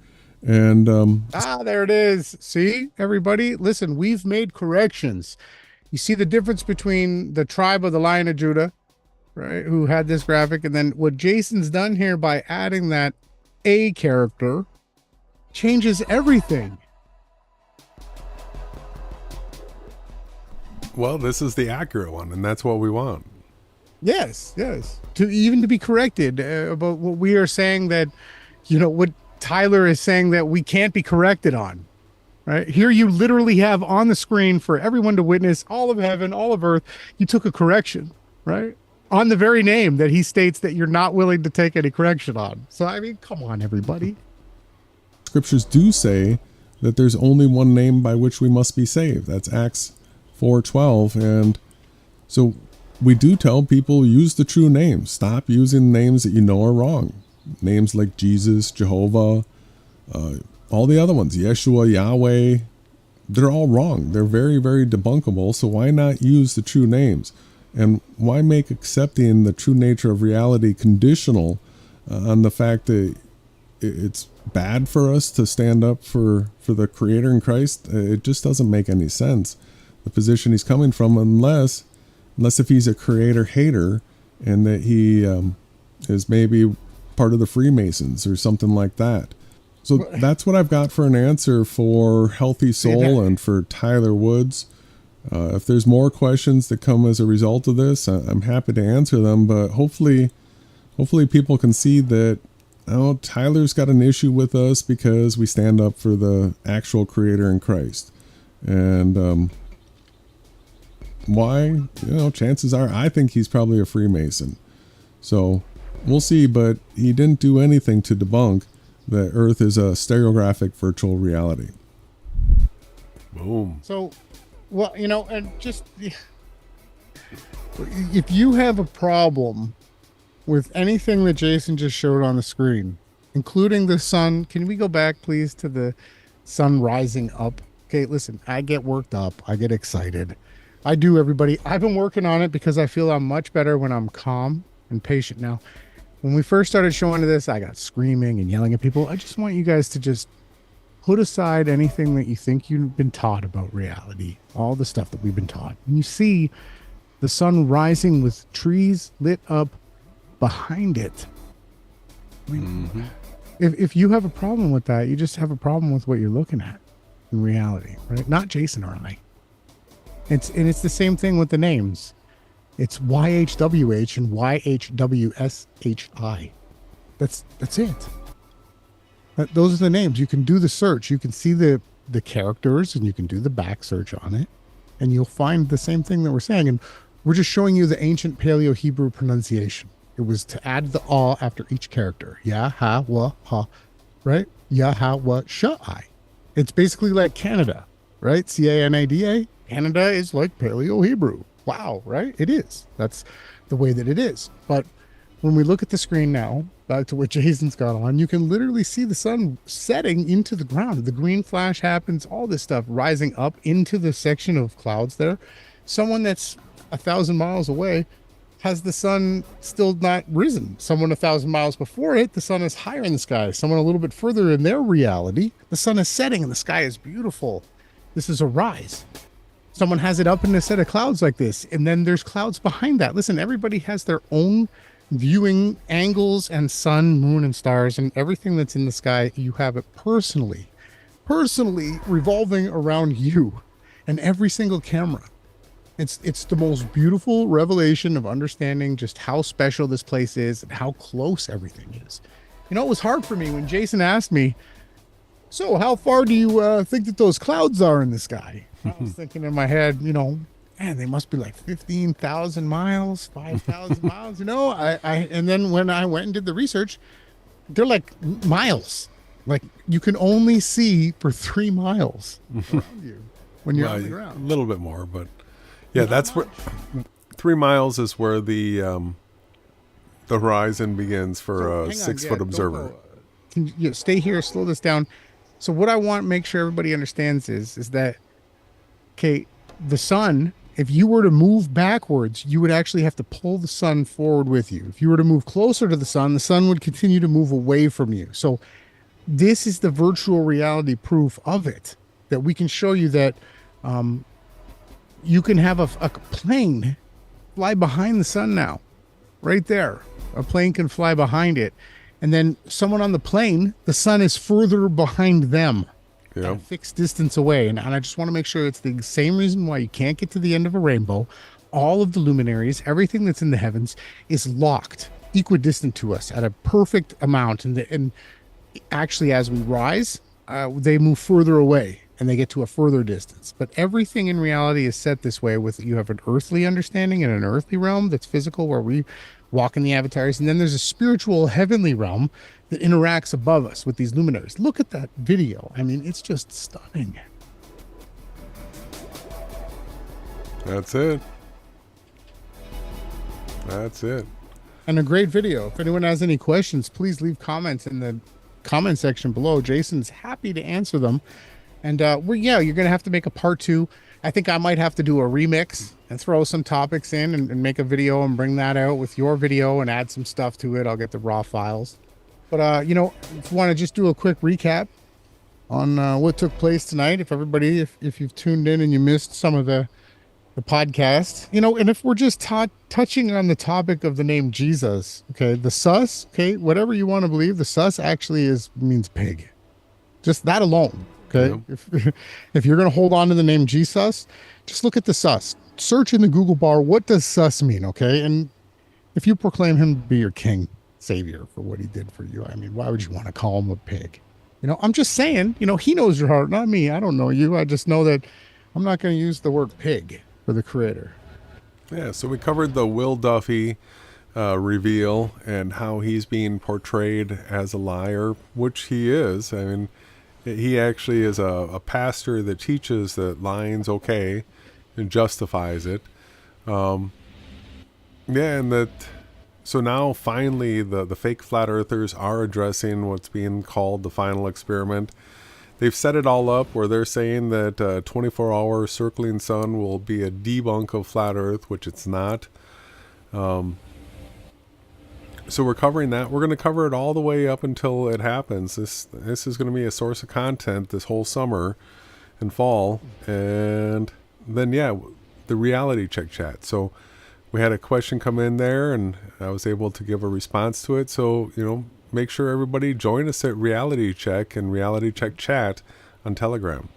And there it is. See, everybody, listen, we've made corrections. You see the difference between the tribe of the Lion of Judah, right, who had this graphic, and then what Jason's done here by adding that A character changes everything. Well, this is the accurate one, and that's what we want. Yes. To be corrected about what we are saying, that, what Tyler is saying that we can't be corrected on, right? Here you literally have on the screen for everyone to witness, all of heaven, all of earth, you took a correction, right? On the very name that he states that you're not willing to take any correction on. So, I mean, come on, everybody. Scriptures do say that there's only one name by which we must be saved. That's Acts 4:12. And so we do tell people, use the true names. Stop using names that you know are wrong. Names like Jesus, Jehovah, all the other ones, Yeshua, Yahweh, they're all wrong. They're very, very debunkable. So why not use the true names? And why make accepting the true nature of reality conditional on the fact that it's bad for us to stand up for the Creator in Christ? It just doesn't make any sense, the position he's coming from, unless if he's a Creator hater and that he is maybe part of the Freemasons or something like that. So that's what I've got for an answer for Healthy Soul and for Tyler Woods. If there's more questions that come as a result of this, I'm happy to answer them, but hopefully people can see that Tyler's got an issue with us because we stand up for the actual Creator in Christ. And why? Chances are I think he's probably a Freemason. So we'll see, but he didn't do anything to debunk that Earth is a stereographic virtual reality. Boom. So, well, and just, if you have a problem with anything that Jason just showed on the screen, including the sun, can we go back, please, to the sun rising up? Okay, listen, I get worked up. I get excited. I do, everybody. I've been working on it because I feel I'm much better when I'm calm and patient now. When we first started showing this, I got screaming and yelling at people. I just want you guys to just put aside anything that you think you've been taught about reality, all the stuff that we've been taught. And you see the sun rising with trees lit up behind it. I mean, if you have a problem with that, you just have a problem with what you're looking at in reality, right? Not Jason or I. It's the same thing with the names. It's YHWH and YHWSHI. That's it. Those are the names. You can do the search. You can see the characters, and you can do the back search on it, and you'll find the same thing that we're saying. And We're just showing you the ancient Paleo Hebrew pronunciation. It was to add the ah after each character. Yahawashai, right? Yahawashai. It's basically like Canada, right? Canada. Canada is like Paleo Hebrew. Wow, right? It is. That's the way that it is. But when we look at the screen now, back to what Jason's got on, you can literally see the sun setting into the ground. The green flash happens, all this stuff rising up into the section of clouds there. Someone that's 1,000 miles away has the sun still not risen. Someone 1,000 miles before it, the sun is higher in the sky. Someone a little bit further in their reality, the sun is setting and the sky is beautiful. This is a rise. Someone has it up in a set of clouds like this, and then there's clouds behind that. Listen, everybody has their own viewing angles and sun, moon, and stars, and everything that's in the sky. You have it personally revolving around you and every single camera. It's the most beautiful revelation of understanding just how special this place is and how close everything is. You know, it was hard for me when Jason asked me, so how far do you think that those clouds are in the sky? I was thinking in my head, you know, man, they must be like 15,000 miles, 5,000 miles, you know. And then when I went and did the research, they're like miles. Like you can only see for 3 miles around you when you're on the ground. A little bit more, but yeah, that's where 3 miles is where the horizon begins for a 6-foot observer. Can you stay here, slow this down? So what I want to make sure everybody understands is that, okay, the sun, if you were to move backwards, you would actually have to pull the sun forward with you. If you were to move closer to the sun would continue to move away from you. So this is the virtual reality proof of it, that we can show you that you can have a plane fly behind the sun now, right there. A plane can fly behind it. And then someone on the plane, the sun is further behind them. Yeah. A fixed distance away. And I just want to make sure it's the same reason why you can't get to the end of a rainbow. All of the luminaries, everything that's in the heavens is locked, equidistant to us at a perfect amount. And actually, as we rise, they move further away and they get to a further distance. But everything in reality is set this way with, you have an earthly understanding and an earthly realm that's physical where we walk in the avatars. And then there's a spiritual heavenly realm that interacts above us with these luminaries. Look at that video. I mean, it's just stunning. That's it. That's it. And a great video. If anyone has any questions, please leave comments in the comment section below. Jason's happy to answer them. And you're going to have to make a part 2. I think I might have to do a remix and throw some topics in and make a video and bring that out with your video and add some stuff to it. I'll get the raw files. But, if you want to just do a quick recap on what took place tonight, if you've tuned in and you missed some of the podcast, and if we're just touching on the topic of the name Jesus, okay, the sus, okay, whatever you want to believe, the sus actually means pig. Just that alone. Okay. Yeah. If you're going to hold on to the name Jesus, just look at the sus. Search in the Google bar, what does sus mean? Okay. And if you proclaim him to be your king, savior for what he did for you, I mean, why would you want to call him a pig? I'm just saying, he knows your heart, not me. I don't know you. I just know that I'm not going to use the word pig for the creator. Yeah. So we covered the Will Duffy reveal and how he's being portrayed as a liar, which he is. I mean, he actually is a pastor that teaches that lying's okay and justifies it. And so now finally the fake flat earthers are addressing what's being called the final experiment. They've set it all up where they're saying that 24-hour circling sun will be a debunk of flat earth, which it's not. So we're covering that. We're going to cover it all the way up until it happens. This is going to be a source of content this whole summer and fall. And then, the reality check chat. So we had a question come in there and I was able to give a response to it. So, make sure everybody join us at Reality Check and Reality Check Chat on Telegram.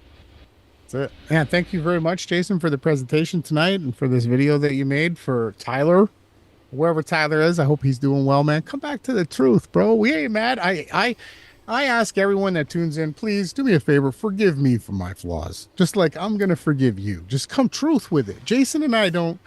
That's it. Yeah, thank you very much, Jason, for the presentation tonight and for this video that you made for Tyler. Wherever Tyler is, I hope he's doing well, man. Come back to the truth, bro. We ain't mad. I ask everyone that tunes in, please do me a favor, forgive me for my flaws. Just like I'm going to forgive you. Just come truth with it. Jason and I don't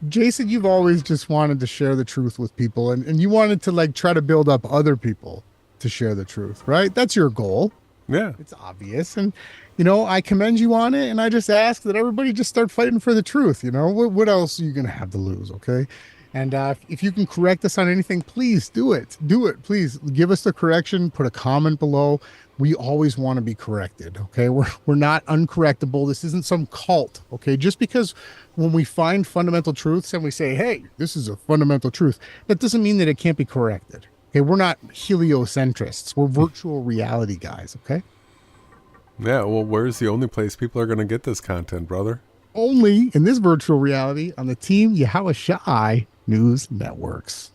Jason, you've always just wanted to share the truth with people, and you wanted to like try to build up other people to share the truth, right? That's your goal. Yeah. It's obvious. And, you know, I commend you on it. And I just ask that everybody just start fighting for the truth. You know, what else are you going to have to lose? Okay. And if you can correct us on anything, please do it. Do it. Please give us the correction. Put a comment below. We always want to be corrected. Okay. We're not uncorrectable. This isn't some cult. Okay. Just because when we find fundamental truths and we say, hey, this is a fundamental truth, that doesn't mean that it can't be corrected. Okay, we're not heliocentrists. We're virtual reality guys, okay? Yeah, well, where's the only place people are going to get this content, brother? Only in this virtual reality on the Team Yahawashai News Networks.